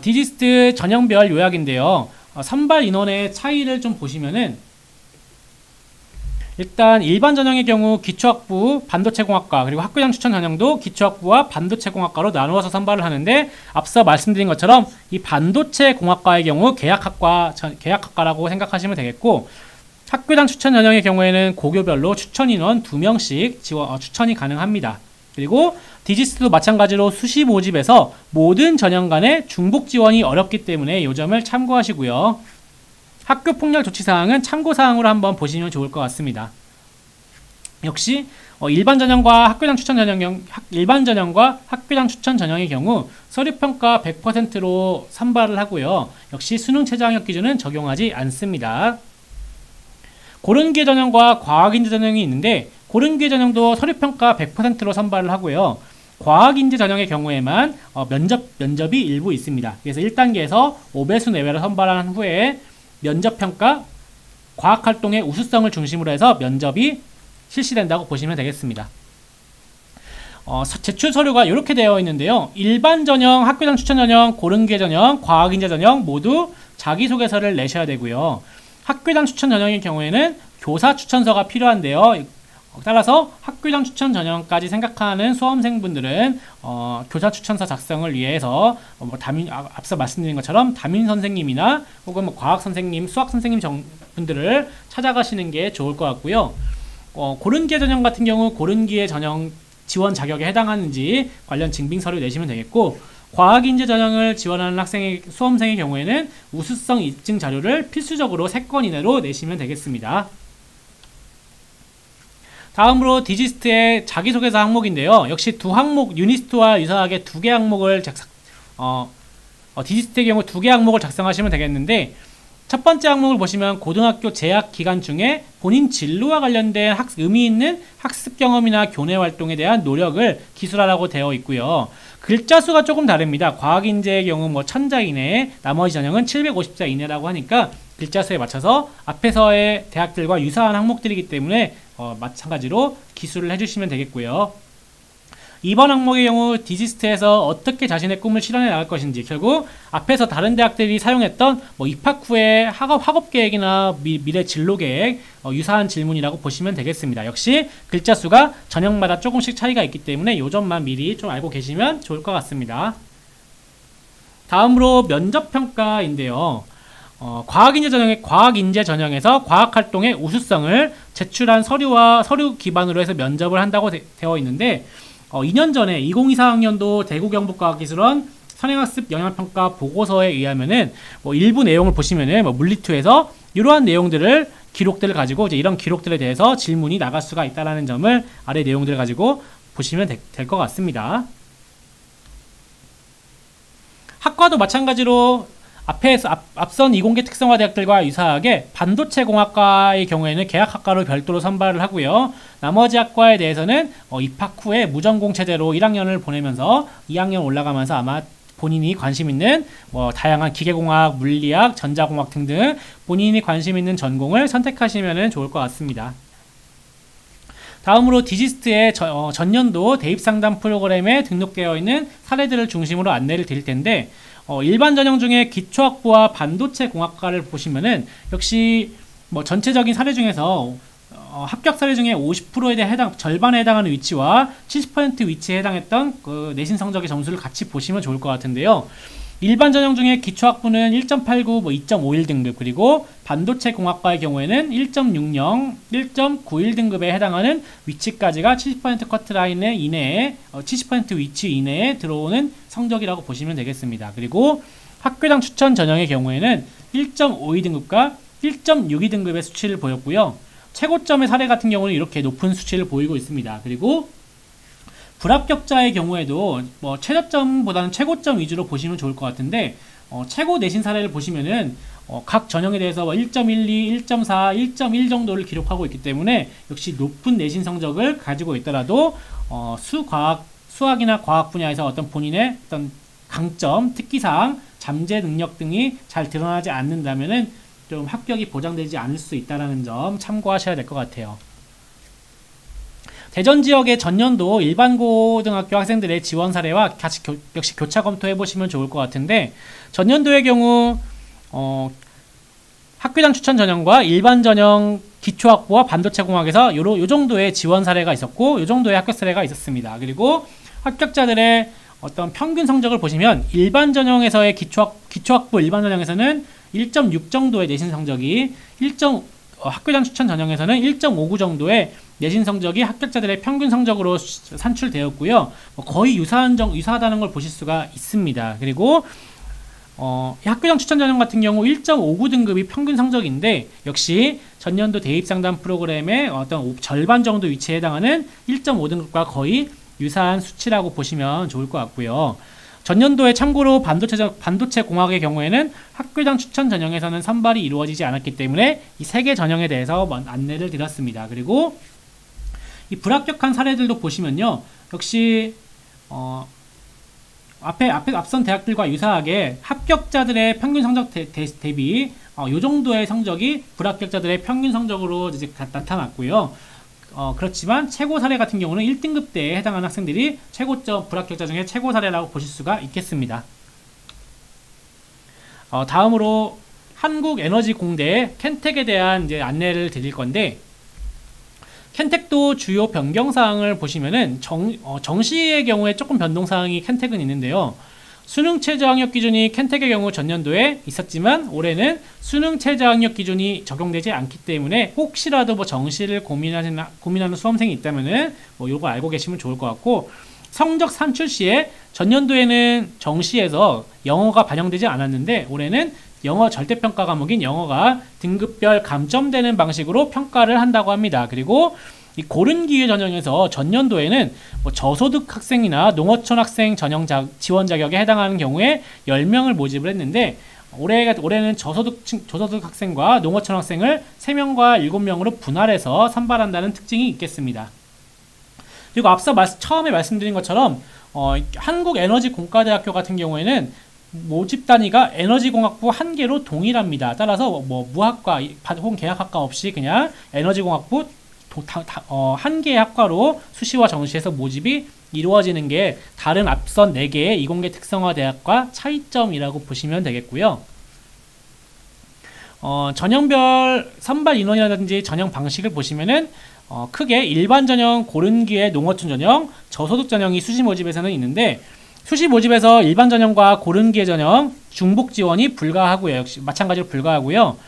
디지스트 전형별 요약인데요. 선발 인원의 차이를 좀 보시면은, 일단 일반 전형의 경우 기초학부 반도체공학과 그리고 학교장 추천 전형도 기초학부와 반도체공학과로 나누어서 선발을 하는데, 앞서 말씀드린 것처럼 이 반도체공학과의 경우 계약학과라고 생각하시면 되겠고, 학교장 추천 전형의 경우에는 고교별로 추천 인원 2명씩 추천이 가능합니다. 그리고 디지스트도 마찬가지로 수시 모집에서 모든 전형 간의 중복 지원이 어렵기 때문에 이 점을 참고하시고요. 학교 폭력 조치 사항은 참고 사항으로 한번 보시면 좋을 것 같습니다. 역시 일반 전형과 학교장 추천 전형의 경우 서류평가 100%로 선발을 하고요. 역시 수능 최저학력 기준은 적용하지 않습니다. 고른기회 전형과 과학인재 전형이 있는데, 고른기회 전형도 서류평가 100%로 선발을 하고요. 과학인재 전형의 경우에만 면접이 일부 있습니다. 그래서 1단계에서 5배수 내외로 선발한 후에 면접평가, 과학활동의 우수성을 중심으로 해서 면접이 실시된다고 보시면 되겠습니다. 제출 서류가 이렇게 되어 있는데요. 일반 전형, 학교장 추천 전형, 고른기회 전형, 과학인재 전형 모두 자기소개서를 내셔야 되고요. 학교장 추천 전형의 경우에는 교사 추천서가 필요한데요. 따라서 학교장 추천 전형까지 생각하는 수험생분들은 교사 추천서 작성을 위해서 앞서 말씀드린 것처럼 담임 선생님이나 혹은 과학 선생님, 수학 선생님 분들을 찾아가시는 게 좋을 것 같고요. 고른기회 전형 같은 경우 고른기회 전형 지원 자격에 해당하는지 관련 증빙 서류 내시면 되겠고, 과학인재 전형을 지원하는 수험생의 경우에는 우수성 입증 자료를 필수적으로 3건 이내로 내시면 되겠습니다. 다음으로 디지스트의 자기소개서 항목인데요. 역시 두 항목, 유니스트와 유사하게 2개 항목을 디지스트의 경우 2개 항목을 작성하시면 되겠는데, 첫 번째 항목을 보시면 고등학교 재학 기간 중에 본인 진로와 관련된 의미 있는 학습 경험이나 교내 활동에 대한 노력을 기술하라고 되어 있고요. 글자 수가 조금 다릅니다. 과학인재의 경우 1000자 이내, 나머지 전형은 750자 이내라고 하니까 글자 수에 맞춰서 앞에서의 대학들과 유사한 항목들이기 때문에 마찬가지로 기술을 해주시면 되겠고요. 2번 항목의 경우 디지스트에서 어떻게 자신의 꿈을 실현해 나갈 것인지, 결국 앞에서 다른 대학들이 사용했던 입학 후의 학업 계획이나 미래 진로 계획, 유사한 질문이라고 보시면 되겠습니다. 역시 글자 수가 전형마다 조금씩 차이가 있기 때문에 이 점만 미리 좀 알고 계시면 좋을 것 같습니다. 다음으로 면접평가인데요. 과학인재 전형에서 과학활동의 우수성을 제출한 서류 기반으로 해서 면접을 한다고 되어 있는데, 2년 전에 2024학년도 대구경북과학기술원 선행학습 영향평가 보고서에 의하면은 일부 내용을 보시면은 물리2에서 이러한 내용들을 기록들을 가지고 이런 기록들에 대해서 질문이 나갈 수가 있다라는 점을 아래 내용들을 가지고 보시면 될 것 같습니다. 학과도 마찬가지로 앞선 이공계 특성화 대학들과 유사하게 반도체 공학과의 경우에는 계약학과로 별도로 선발을 하고요. 나머지 학과에 대해서는 입학 후에 무전공 체제로 1학년을 보내면서 2학년 올라가면서 아마 본인이 관심 있는 다양한 기계공학, 물리학, 전자공학 등등 본인이 관심 있는 전공을 선택하시면 좋을 것 같습니다. 다음으로 디지스트의 전년도 대입상담 프로그램에 등록되어 있는 사례들을 중심으로 안내를 드릴 텐데, 일반 전형 중에 기초학부와 반도체 공학과를 보시면은 역시 전체적인 사례 중에서 합격 사례 중에 50%에 대해 절반에 해당하는 위치와 70% 위치에 해당했던 그 내신 성적의 점수를 같이 보시면 좋을 것 같은데요. 일반 전형 중에 기초학부는 1.89, 2.51 등급, 그리고 반도체 공학과의 경우에는 1.60, 1.91 등급에 해당하는 위치까지가 70% 커트라인 이내에 70% 위치 이내에 들어오는 성적이라고 보시면 되겠습니다. 그리고 학교장 추천 전형의 경우에는 1.52 등급과 1.62 등급의 수치를 보였고요. 최고점의 사례 같은 경우는 이렇게 높은 수치를 보이고 있습니다. 그리고 불합격자의 경우에도 최저점보다는 최고점 위주로 보시면 좋을 것 같은데, 최고 내신 사례를 보시면은 각 전형에 대해서 1.12, 1.4, 1.1 정도를 기록하고 있기 때문에 역시 높은 내신 성적을 가지고 있더라도 수학이나 과학 분야에서 어떤 본인의 어떤 강점, 특기사항, 잠재 능력 등이 잘 드러나지 않는다면은 좀 합격이 보장되지 않을 수 있다는 점 참고하셔야 될 것 같아요. 대전 지역의 전년도 일반고등학교 학생들의 지원 사례와 같이 역시 교차 검토해 보시면 좋을 것 같은데, 전년도의 경우 학교장 추천 전형과 일반 전형 기초학부와 반도체 공학에서 요 정도의 지원 사례가 있었고, 요 정도의 합격 사례가 있었습니다. 그리고 합격자들의 어떤 평균 성적을 보시면 일반 전형에서의 기초학부 일반 전형에서는 1.6 정도의 내신 성적이 학교장 추천 전형에서는 1.59 정도의 내신 성적이 합격자들의 평균 성적으로 산출되었고요. 거의 유사하다는 걸 보실 수가 있습니다. 그리고 학교장 추천 전형 같은 경우 1.59 등급이 평균 성적인데, 역시 전년도 대입상담 프로그램의 어떤 절반 정도 위치에 해당하는 1.5 등급과 거의 유사한 수치라고 보시면 좋을 것 같고요. 전년도에 참고로 반도체 공학의 경우에는 학교장 추천 전형에서는 선발이 이루어지지 않았기 때문에 이 3개 전형에 대해서 안내를 드렸습니다. 그리고 이 불합격한 사례들도 보시면요, 역시 앞선 대학들과 유사하게 합격자들의 평균 성적 대비 요 정도의 성적이 불합격자들의 평균 성적으로 이제 나타났고요. 그렇지만 최고 사례 같은 경우는 1등급대에 해당하는 학생들이 최고점 불합격자 중에 최고 사례라고 보실 수가 있겠습니다. 다음으로 한국에너지공대 켄텍에 대한 이제 안내를 드릴 건데, 캔텍도 주요 변경사항을 보시면은 정시의 경우에 조금 변동사항이 캔텍은 있는데요. 수능 최저학력 기준이 캔텍의 경우 전년도에 있었지만 올해는 수능 최저학력 기준이 적용되지 않기 때문에 혹시라도 뭐 정시를 고민하는 수험생이 있다면은 뭐 요거 알고 계시면 좋을 것 같고, 성적 산출 시에 전년도에는 정시에서 영어가 반영되지 않았는데 올해는 영어 절대평가 과목인 영어가 등급별 감점되는 방식으로 평가를 한다고 합니다. 그리고 이 고른기회 전형에서 전년도에는 뭐 저소득 학생이나 농어촌 학생 전형 지원 자격에 해당하는 경우에 10명을 모집을 했는데 올해는 저소득 학생과 농어촌 학생을 3명과 7명으로 분할해서 선발한다는 특징이 있겠습니다. 그리고 앞서 처음에 말씀드린 것처럼 한국에너지공과대학교 같은 경우에는 모집 단위가 에너지공학부 1개로 동일합니다. 따라서 뭐 무학과 혹은 계약학과 없이 그냥 에너지공학부 1개의 학과로 수시와 정시에서 모집이 이루어지는 게 다른 앞선 4개의 이공계 특성화 대학과 차이점이라고 보시면 되겠고요. 전형별 선발 인원이라든지 전형 방식을 보시면은 크게 일반 전형, 고른기회, 농어촌 전형, 저소득 전형이 수시 모집에서는 있는데, 수시 모집에서 일반 전형과 고른기회 전형 중복 지원이 불가하고요. 역시 마찬가지로 불가하고요.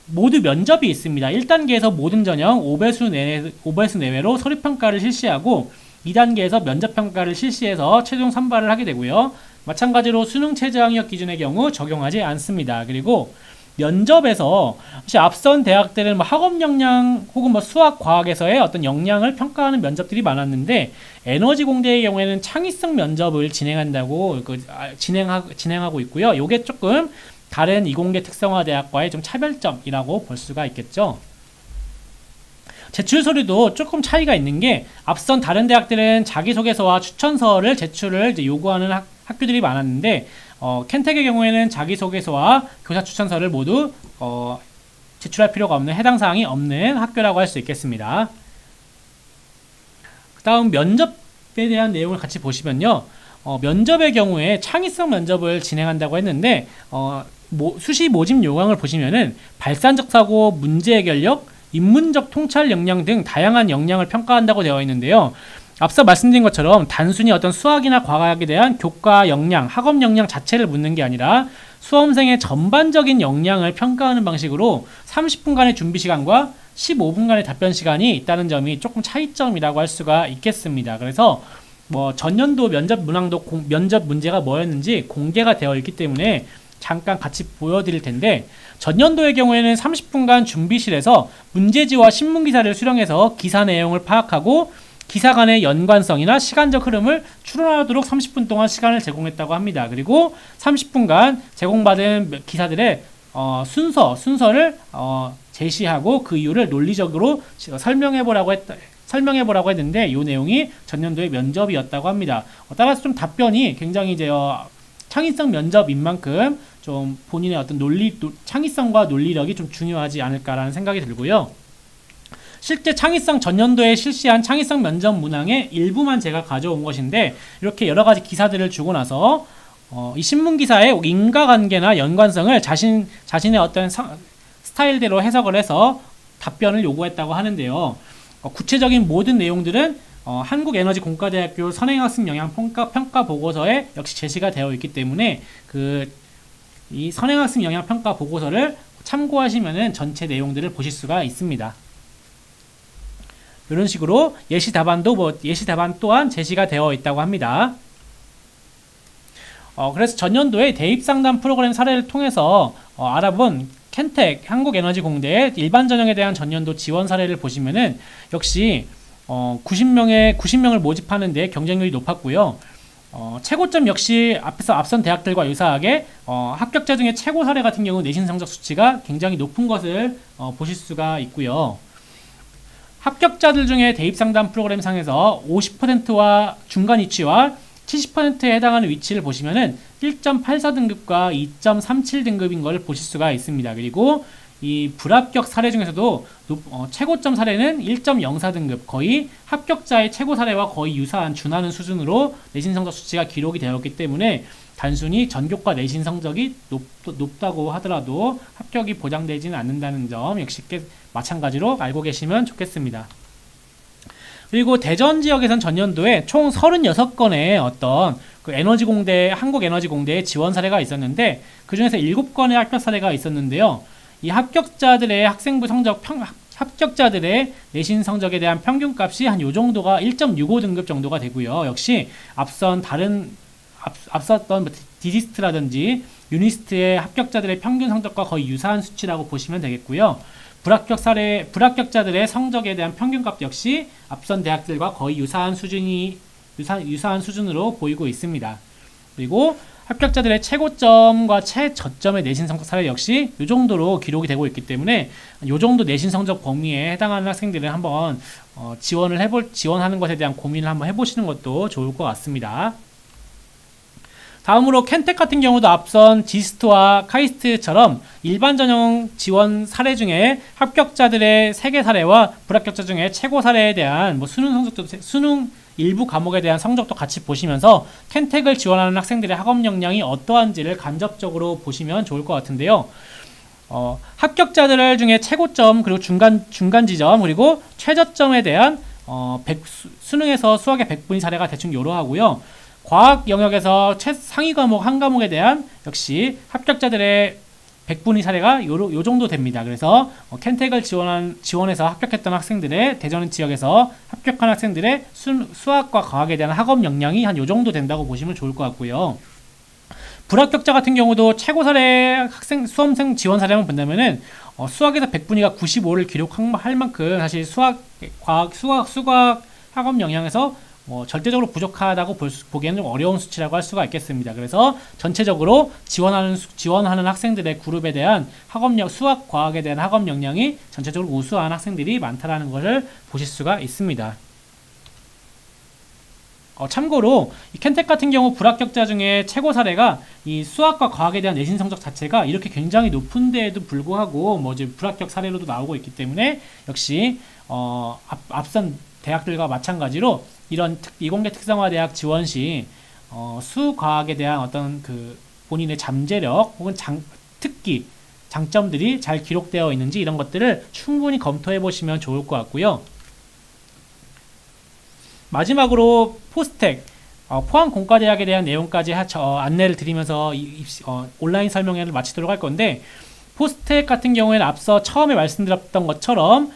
모두 면접이 있습니다. 1단계에서 모든 전형 5배수 내외로 서류평가를 실시하고 2단계에서 면접평가를 실시해서 최종 선발을 하게 되고요. 마찬가지로 수능 최저학력 기준의 경우 적용하지 않습니다. 그리고 면접에서 사실 앞선 대학들은 뭐 학업 역량 혹은 뭐 수학, 과학에서의 어떤 역량을 평가하는 면접들이 많았는데 에너지공대의 경우에는 창의성 면접을 진행하고 있고요. 요게 조금 다른 이공계 특성화 대학과의 좀 차별점이라고 볼 수가 있겠죠. 제출 서류도 조금 차이가 있는 게, 앞선 다른 대학들은 자기소개서와 추천서를 제출을 이제 요구하는 학교들이 많았는데 캔텍의 경우에는 자기소개서와 교사 추천서를 모두 제출할 필요가 없는, 해당 사항이 없는 학교라고 할 수 있겠습니다. 그 다음 면접에 대한 내용을 같이 보시면요. 면접의 경우에 창의성 면접을 진행한다고 했는데 수시 모집 요강을 보시면은 발산적 사고, 문제 해결력, 인문적 통찰 역량 등 다양한 역량을 평가한다고 되어 있는데요. 앞서 말씀드린 것처럼 단순히 어떤 수학이나 과학에 대한 교과 역량, 학업 역량 자체를 묻는 게 아니라 수험생의 전반적인 역량을 평가하는 방식으로 30분간의 준비 시간과 15분간의 답변 시간이 있다는 점이 조금 차이점이라고 할 수가 있겠습니다. 그래서 뭐 전년도 면접 문항도 면접 문제가 뭐였는지 공개가 되어 있기 때문에 잠깐 같이 보여드릴 텐데, 전년도의 경우에는 30분간 준비실에서 문제지와 신문기사를 수령해서 기사 내용을 파악하고 기사 간의 연관성이나 시간적 흐름을 추론하도록 30분 동안 시간을 제공했다고 합니다. 그리고 30분간 제공받은 기사들의 순서를 제시하고 그 이유를 논리적으로 설명해보라고 했는데 이 내용이 전년도의 면접이었다고 합니다. 따라서 좀 답변이 굉장히 이제 창의성 면접인 만큼 좀 본인의 어떤 창의성과 논리력이 좀 중요하지 않을까라는 생각이 들고요. 실제 창의성 전년도에 실시한 창의성 면접 문항의 일부만 제가 가져온 것인데, 이렇게 여러 가지 기사들을 주고 나서 이 신문 기사의 인과관계나 연관성을 자신의 어떤 스타일대로 해석을 해서 답변을 요구했다고 하는데요. 구체적인 모든 내용들은 한국에너지공과대학교 선행학습 영향 평가 보고서에 역시 제시가 되어 있기 때문에 이 선행학습 영향 평가 보고서를 참고하시면은 전체 내용들을 보실 수가 있습니다. 이런 식으로 예시 답안 또한 제시가 되어 있다고 합니다. 그래서 전년도에 대입상담 프로그램 사례를 통해서 알아본 캔텍 한국에너지공대의 일반 전형에 대한 전년도 지원 사례를 보시면은 역시 90명을 모집하는데 경쟁률이 높았고요. 최고점 역시 앞선 대학들과 유사하게 합격자 중에 최고 사례 같은 경우 내신 성적 수치가 굉장히 높은 것을 보실 수가 있고요. 합격자들 중에 대입상담 프로그램 상에서 50%와 중간 위치와 70%에 해당하는 위치를 보시면은 1.84등급과 2.37등급인 것을 보실 수가 있습니다. 그리고 이 불합격 사례 중에서도 최고점 사례는 1.04등급, 거의 합격자의 최고 사례와 거의 유사한 준하는 수준으로 내신 성적 수치가 기록이 되었기 때문에 단순히 전교과 내신 성적이 높다고 하더라도 합격이 보장되지는 않는다는 점 역시 마찬가지로 알고 계시면 좋겠습니다. 그리고 대전 지역에선 전년도에 총 36건의 어떤 그 에너지공대, 한국에너지공대의 지원 사례가 있었는데 그 중에서 7건의 합격 사례가 있었는데요. 이 합격자들의 학생부 성적, 합격자들의 내신 성적에 대한 평균값이 한 요 정도가 1.65 등급 정도가 되고요. 역시 앞섰던 디지스트라든지 유니스트의 합격자들의 평균 성적과 거의 유사한 수치라고 보시면 되겠고요. 불합격자들의 성적에 대한 평균값 역시 앞선 대학들과 거의 유사한 수준으로 보이고 있습니다. 그리고 합격자들의 최고점과 최저점의 내신 성적 사례 역시 이 정도로 기록이 되고 있기 때문에 이 정도 내신 성적 범위에 해당하는 학생들은 한번 지원하는 것에 대한 고민을 한번 해보시는 것도 좋을 것 같습니다. 다음으로 켄텍 같은 경우도 앞선 지스트와 카이스트처럼 일반 전형 지원 사례 중에 합격자들의 세계 사례와 불합격자 중에 최고 사례에 대한 수능 일부 과목에 대한 성적도 같이 보시면서 켄텍을 지원하는 학생들의 학업 역량이 어떠한지를 간접적으로 보시면 좋을 것 같은데요. 합격자들 중에 최고점 그리고 중간 지점 그리고 최저점에 대한 수능에서 수학의 100분위 사례가 대충 요러하고요. 과학 영역에서 상위 과목 한 과목에 대한 역시 합격자들의 100분위 사례가 요 정도 됩니다. 그래서 켄텍을 지원해서 합격했던 학생들의 대전 지역에서 합격한 학생들의 수학과 과학에 대한 학업 역량이 한 요 정도 된다고 보시면 좋을 것 같고요. 불합격자 같은 경우도 최고 사례 수험생 지원 사례만 본다면은 수학에서 100분위가 95를 기록할 만큼 사실 수학 학업 역량에서 절대적으로 부족하다고 보기에는 좀 어려운 수치라고 할 수가 있겠습니다. 그래서 전체적으로 지원하는 학생들의 그룹에 대한 수학, 과학에 대한 학업 역량이 전체적으로 우수한 학생들이 많다는 것을 보실 수가 있습니다. 참고로 이 켄텍 같은 경우 불합격자 중에 최고 사례가 이 수학과 과학에 대한 내신 성적 자체가 이렇게 굉장히 높은데에도 불구하고 이제 불합격 사례로도 나오고 있기 때문에 역시 앞선 대학들과 마찬가지로 이런 이공계 특성화 대학 지원 시 수과학에 대한 어떤 그 본인의 잠재력 혹은 특기, 장점들이 잘 기록되어 있는지 이런 것들을 충분히 검토해 보시면 좋을 것 같고요. 마지막으로 포스텍, 포항공과대학에 대한 내용까지 안내를 드리면서 온라인 설명회를 마치도록 할 건데, 포스텍 같은 경우에는 앞서 처음에 말씀드렸던 것처럼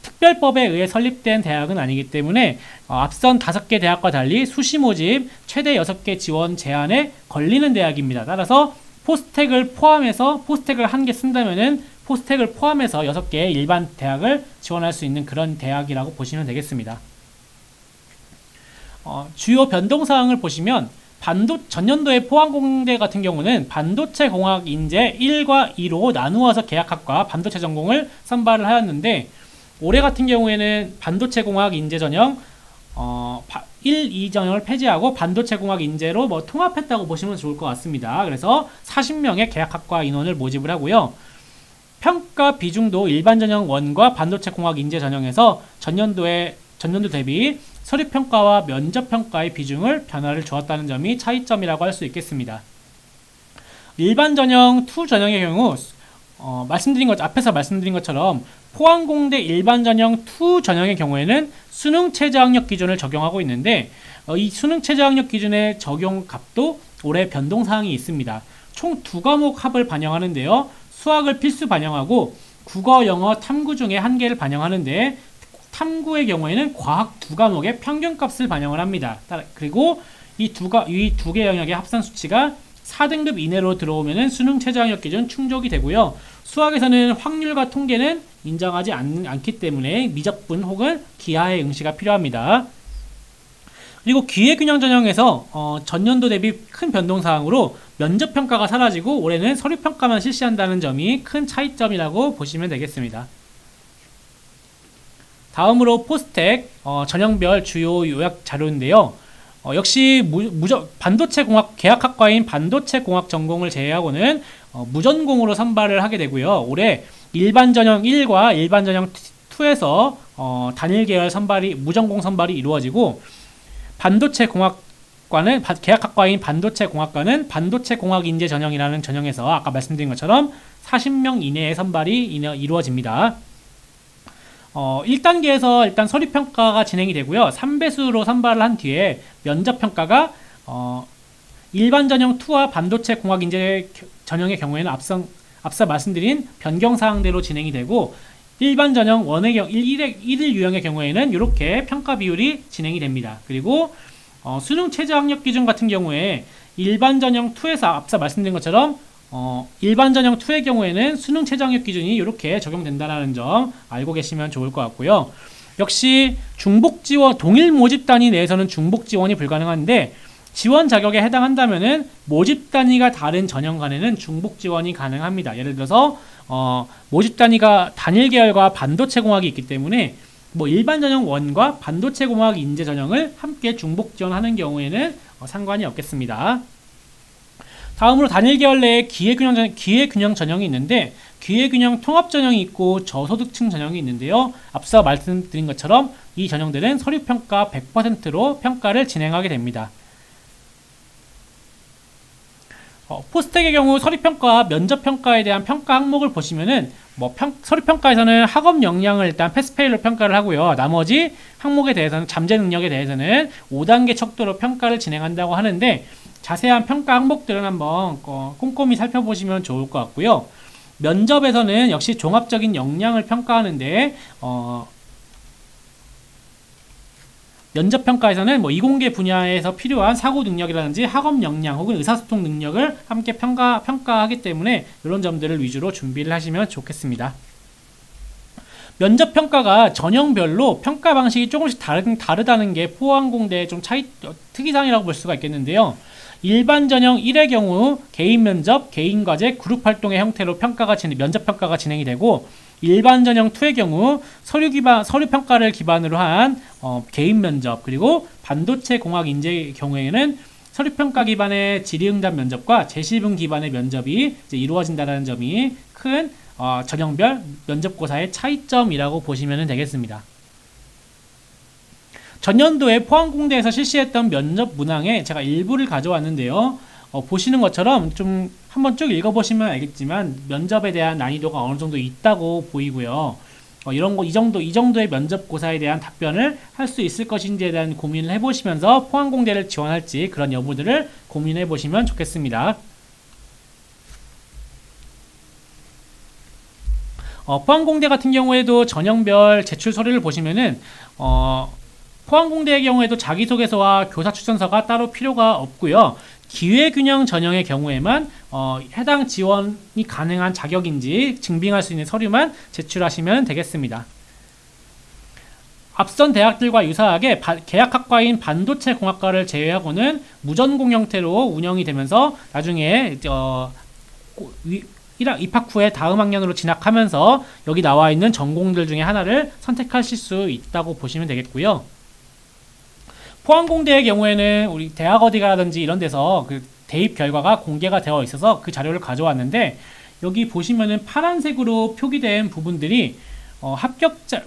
특별법에 의해 설립된 대학은 아니기 때문에 앞선 5개 대학과 달리 수시 모집 최대 6개 지원 제한에 걸리는 대학입니다. 따라서 포스텍을 한 개 쓴다면은 포스텍을 포함해서 6개의 일반 대학을 지원할 수 있는 그런 대학이라고 보시면 되겠습니다. 주요 변동사항을 보시면 전년도의 포항공대 같은 경우는 반도체공학 인재 1과 2로 나누어서 계약학과 반도체 전공을 선발을 하였는데, 올해 같은 경우에는 반도체공학 인재 전형 1, 2 전형을 폐지하고 반도체공학 인재로 통합했다고 보시면 좋을 것 같습니다. 그래서 40명의 계약학과 인원을 모집을 하고요. 평가 비중도 일반 전형 1과 반도체공학 인재 전형에서 전년도 대비 서류평가와 면접평가의 비중을 변화를 주었다는 점이 차이점이라고 할 수 있겠습니다. 일반 전형 2 전형의 경우 앞에서 말씀드린 것처럼 포항공대 일반 전형 2 전형의 경우에는 수능 최저학력 기준을 적용하고 있는데, 이 수능 최저학력 기준의 적용 값도 올해 변동사항이 있습니다. 총 2과목 합을 반영하는데요. 수학을 필수 반영하고 국어, 영어, 탐구 중에 1개를 반영하는데, 탐구의 경우에는 과학 2과목의 평균값을 반영을 합니다. 그리고 이 두 개 영역의 합산 수치가 4등급 이내로 들어오면 수능 최저학력 기준 충족이 되고요. 수학에서는 확률과 통계는 인정하지 않기 때문에 미적분 혹은 기하의 응시가 필요합니다. 그리고 기회균형 전형에서 전년도 대비 큰 변동사항으로 면접평가가 사라지고 올해는 서류평가만 실시한다는 점이 큰 차이점이라고 보시면 되겠습니다. 다음으로 포스텍 전형별 주요 요약 자료인데요. 역시 반도체공학 계약학과인 반도체공학 전공을 제외하고는 무전공으로 선발을 하게 되고요. 올해 일반 전형 1과 일반 전형 2에서 단일 계열 무전공 선발이 이루어지고, 반도체공학 계약학과인 반도체공학과는 반도체공학인재 전형이라는 전형에서 아까 말씀드린 것처럼 40명 이내의 선발이 이루어집니다. 1단계에서 일단 서류평가가 진행이 되고요. 3배수로 선발을 한 뒤에 면접평가가 일반 전형 2와 반도체 공학인재 전형의 경우에는 앞서 말씀드린 변경사항대로 진행이 되고, 일반 전형 1일 유형의 경우에는 이렇게 평가 비율이 진행이 됩니다. 그리고 수능 최저 학력 기준 같은 경우에 일반 전형 2에서 앞서 말씀드린 것처럼 일반 전형 2의 경우에는 수능 최저 학력 기준이 이렇게 적용된다는 점 알고 계시면 좋을 것 같고요. 역시 중복 지원, 동일 모집 단위 내에서는 중복 지원이 불가능한데, 지원 자격에 해당한다면은 모집 단위가 다른 전형 간에는 중복 지원이 가능합니다. 예를 들어서 모집 단위가 단일 계열과 반도체 공학이 있기 때문에 뭐 일반 전형 1과 반도체 공학 인재 전형을 함께 중복 지원하는 경우에는 상관이 없겠습니다. 다음으로 단일 계열 내에 기회균형 전형이 있는데, 기회균형 통합 전형이 있고 저소득층 전형이 있는데요. 앞서 말씀드린 것처럼 이 전형들은 서류평가 100%로 평가를 진행하게 됩니다. 포스텍의 경우 서류평가, 면접평가에 대한 평가 항목을 보시면은 서류평가에서는 학업 역량을 일단 패스페일로 평가를 하고요. 나머지 항목에 대해서는 잠재 능력에 대해서는 5단계 척도로 평가를 진행한다고 하는데, 자세한 평가 항목들은 한번 꼼꼼히 살펴보시면 좋을 것 같고요. 면접에서는 역시 종합적인 역량을 평가하는데 면접평가에서는 뭐 이공계 분야에서 필요한 사고 능력이라든지 학업 역량 혹은 의사소통 능력을 함께 평가하기 때문에 이런 점들을 위주로 준비를 하시면 좋겠습니다. 면접평가가 전형별로 평가 방식이 조금씩 다르다는 게 포항공대의 좀 특이사항이라고 볼 수가 있겠는데요. 일반 전형 1의 경우 개인 면접, 개인 과제, 그룹 활동의 형태로 면접 평가가 진행이 되고, 일반 전형 2의 경우 서류 평가를 기반으로 한 개인 면접, 그리고 반도체 공학 인재의 경우에는 서류 평가 기반의 질의응답 면접과 재실분 기반의 면접이 이제 이루어진다는 점이 큰 전형별 면접고사의 차이점이라고 보시면 되겠습니다. 전년도에 포항공대에서 실시했던 면접 문항에 제가 일부를 가져왔는데요. 보시는 것처럼 좀 한번 쭉 읽어보시면 알겠지만 면접에 대한 난이도가 어느 정도 있다고 보이고요. 이 정도의 면접고사에 대한 답변을 할 수 있을 것인지에 대한 고민을 해보시면서 포항공대를 지원할지 그런 여부들을 고민해 보시면 좋겠습니다. 포항공대 같은 경우에도 전형별 제출 서류를 보시면은 포항공대의 경우에도 자기소개서와 교사추천서가 따로 필요가 없고요. 기회균형 전형의 경우에만 해당 지원이 가능한 자격인지 증빙할 수 있는 서류만 제출하시면 되겠습니다. 앞선 대학들과 유사하게 계약학과인 반도체공학과를 제외하고는 무전공 형태로 운영이 되면서 나중에 입학 후에 다음 학년으로 진학하면서 여기 나와 있는 전공들 중에 하나를 선택하실 수 있다고 보시면 되겠고요. 포항공대의 경우에는 우리 대학 어디가라든지 이런 데서 그 대입 결과가 공개가 되어 있어서 그 자료를 가져왔는데, 여기 보시면은 파란색으로 표기된 부분들이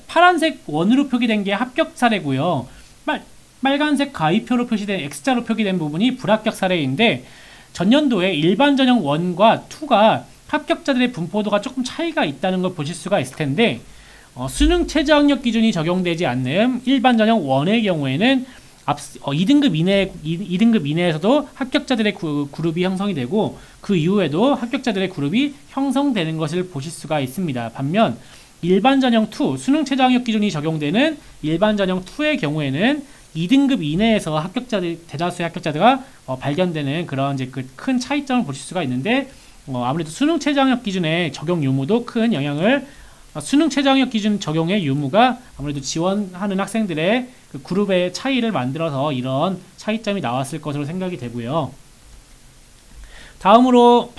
파란색 원으로 표기된 게 합격 사례고요. 빨간색 가위표로 표시된 X자로 표기된 부분이 불합격 사례인데, 전년도에 일반 전형 1과 2가 합격자들의 분포도가 조금 차이가 있다는 걸 보실 수가 있을 텐데, 수능 최저 학력 기준이 적용되지 않는 일반 전형 1의 경우에는 2등급 이내에서도 합격자들의 그룹이 형성이 되고, 그 이후에도 합격자들의 그룹이 형성되는 것을 보실 수가 있습니다. 반면 일반 전형 2, 수능 최저 학력 기준이 적용되는 일반 전형 2의 경우에는 2등급 이내에서 대다수의 합격자들과 발견되는 그런 이제 그 큰 차이점을 보실 수가 있는데, 아무래도 수능 최저 학력 기준의 적용 유무도 큰 영향을, 수능 최저 학력 기준 적용의 유무가 아무래도 지원하는 학생들의 그 그룹의 차이를 만들어서 이런 차이점이 나왔을 것으로 생각이 되고요. 다음으로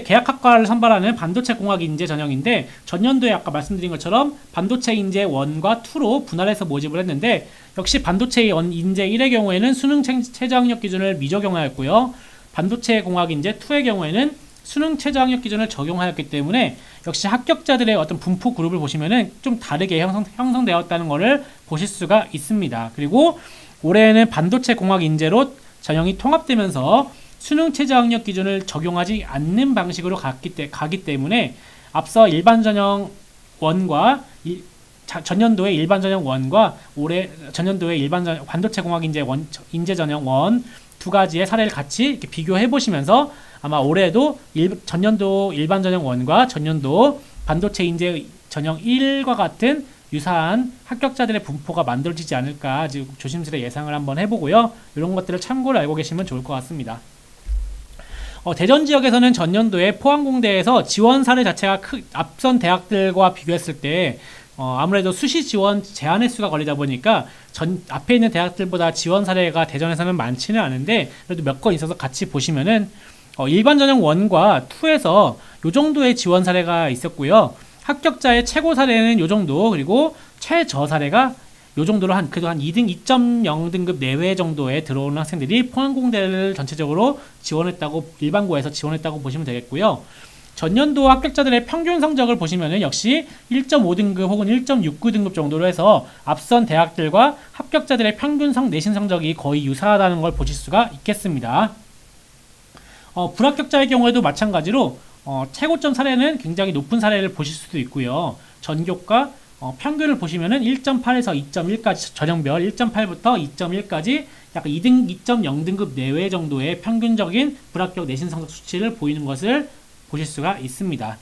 계약학과를 선발하는 반도체 공학 인재 전형인데, 전년도에 아까 말씀드린 것처럼 반도체 인재 1과 2로 분할해서 모집을 했는데, 역시 반도체 인재 1의 경우에는 수능 최저 학력 기준을 미적용하였고요. 반도체 공학 인재 2의 경우에는 수능 최저 학력 기준을 적용하였기 때문에 역시 합격자들의 어떤 분포 그룹을 보시면은 좀 다르게 형성되었다는 것을 보실 수가 있습니다. 그리고 올해에는 반도체 공학 인재로 전형이 통합되면서 수능 최저 학력 기준을 적용하지 않는 방식으로 가기 때문에 앞서 일반 전형 1과 전년도의 일반 전형 1과 올해 전년도의 일반 반도체 공학 인재 전형 1 두 가지의 사례를 같이 이렇게 비교해 보시면서 아마 올해도 전년도 일반 전형 1과 전년도 반도체 인재 전형 1과 같은 유사한 합격자들의 분포가 만들어지지 않을까 조심스레 예상을 한번 해보고요. 이런 것들을 참고로 알고 계시면 좋을 것 같습니다. 대전 지역에서는 전년도에 포항공대에서 지원 사례 자체가 앞선 대학들과 비교했을 때 아무래도 수시 지원 제한 횟수가 걸리다 보니까 앞에 있는 대학들보다 지원 사례가 대전에서는 많지는 않은데 그래도 몇 건 있어서 같이 보시면은 일반 전형 1과 2에서 요 정도의 지원 사례가 있었고요. 합격자의 최고 사례는 요 정도, 그리고 최저 사례가 요 정도로 그래도 한 2등, 2.0등급 내외 정도에 들어오는 학생들이 포항공대를 전체적으로 지원했다고, 일반고에서 지원했다고 보시면 되겠고요. 전년도 합격자들의 평균 성적을 보시면은 역시 1.5등급 혹은 1.69등급 정도로 해서 앞선 대학들과 합격자들의 평균 내신 성적이 거의 유사하다는 걸 보실 수가 있겠습니다. 불합격자의 경우에도 마찬가지로 최고점 사례는 굉장히 높은 사례를 보실 수도 있고요. 전교과 평균을 보시면은 1.8에서 2.1까지 전형별 1.8부터 2.1까지 약 2등, 2.0등급 내외 정도의 평균적인 불합격 내신 성적 수치를 보이는 것을 보실 수가 있습니다.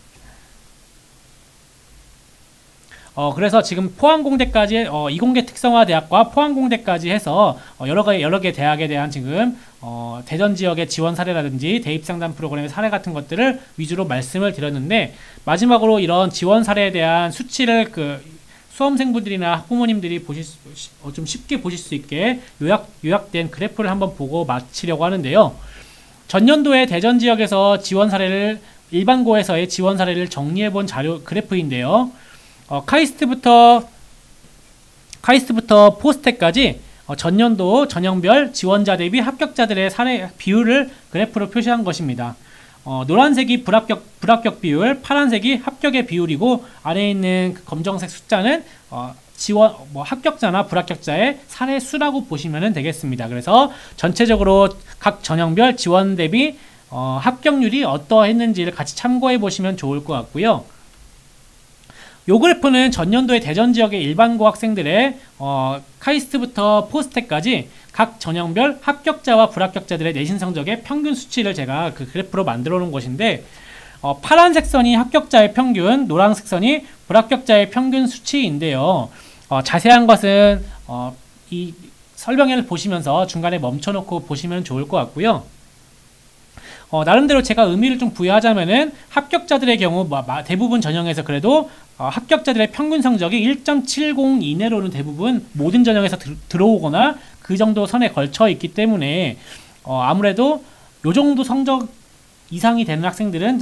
그래서 지금 포항공대까지 이공계 특성화 대학과 포항공대까지 해서 여러 개 대학에 대한 지금 대전 지역의 지원 사례라든지 대입 상담 프로그램의 사례 같은 것들을 위주로 말씀을 드렸는데, 마지막으로 이런 지원 사례에 대한 수치를 수험생분들이나 학부모님들이 좀 쉽게 보실 수 있게 요약된 그래프를 한번 보고 마치려고 하는데요. 전년도에 대전 지역에서 지원 사례를 일반고에서의 지원 사례를 정리해 본 자료 그래프인데요. 카이스트부터 포스텍까지 전년도 전형별 지원자 대비 합격자들의 사례 비율을 그래프로 표시한 것입니다. 노란색이 불합격 비율, 파란색이 합격의 비율이고 아래에 있는 그 검정색 숫자는 합격자나 불합격자의 사례 수라고 보시면 되겠습니다. 그래서 전체적으로 각 전형별 지원 대비 합격률이 어떠했는지를 같이 참고해 보시면 좋을 것 같고요. 요 그래프는 전년도의 대전 지역의 일반고 학생들의 카이스트부터 포스텍까지 각 전형별 합격자와 불합격자들의 내신 성적의 평균 수치를 제가 그 그래프로 만들어 놓은 것인데, 파란색 선이 합격자의 평균, 노란색 선이 불합격자의 평균 수치인데요. 자세한 것은 이 설명회를 보시면서 중간에 멈춰놓고 보시면 좋을 것 같고요. 나름대로 제가 의미를 좀 부여하자면은 합격자들의 경우 대부분 전형에서 그래도 합격자들의 평균 성적이 1.70 이내로는 대부분 모든 전형에서 들어오거나 그 정도 선에 걸쳐 있기 때문에 아무래도 요 정도 성적 이상이 되는 학생들은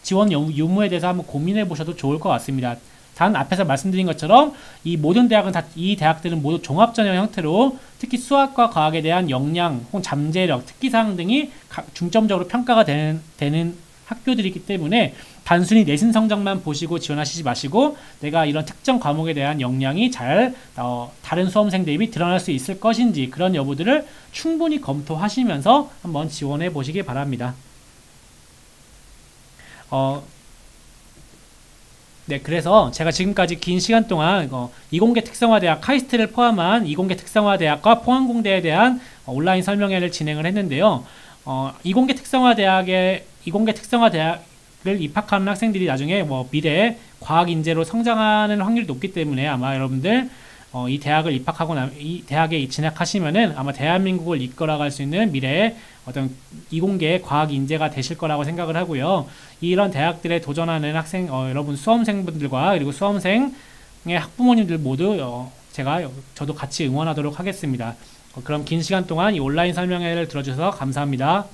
지원 유무에 대해서 한번 고민해 보셔도 좋을 것 같습니다. 단 앞에서 말씀드린 것처럼 이 모든 대학은 이 대학들은 모두 종합전형 형태로 특히 수학과 과학에 대한 역량 혹은 잠재력, 특기사항 등이 중점적으로 평가가 되는 학교들이기 때문에 단순히 내신 성적만 보시고 지원하시지 마시고 내가 이런 특정 과목에 대한 역량이 잘 다른 수험생 대비 드러날 수 있을 것인지 그런 여부들을 충분히 검토하시면서 한번 지원해 보시기 바랍니다. 네, 그래서 제가 지금까지 긴 시간 동안 이공계 특성화대학 카이스트를 포함한 이공계 특성화대학과 포항공대에 대한 온라인 설명회를 진행을 했는데요. 이공계 특성화대학을 입학하는 학생들이 나중에 미래에 과학 인재로 성장하는 확률이 높기 때문에 아마 여러분들 이 대학을 입학하고 이 대학에 진학하시면은 아마 대한민국을 이끌어갈 수 있는 미래의 어떤 이공계 과학 인재가 되실 거라고 생각을 하고요. 이런 대학들에 도전하는 여러분 수험생분들과 그리고 수험생의 학부모님들 모두 저도 같이 응원하도록 하겠습니다. 그럼 긴 시간 동안 이 온라인 설명회를 들어주셔서 감사합니다.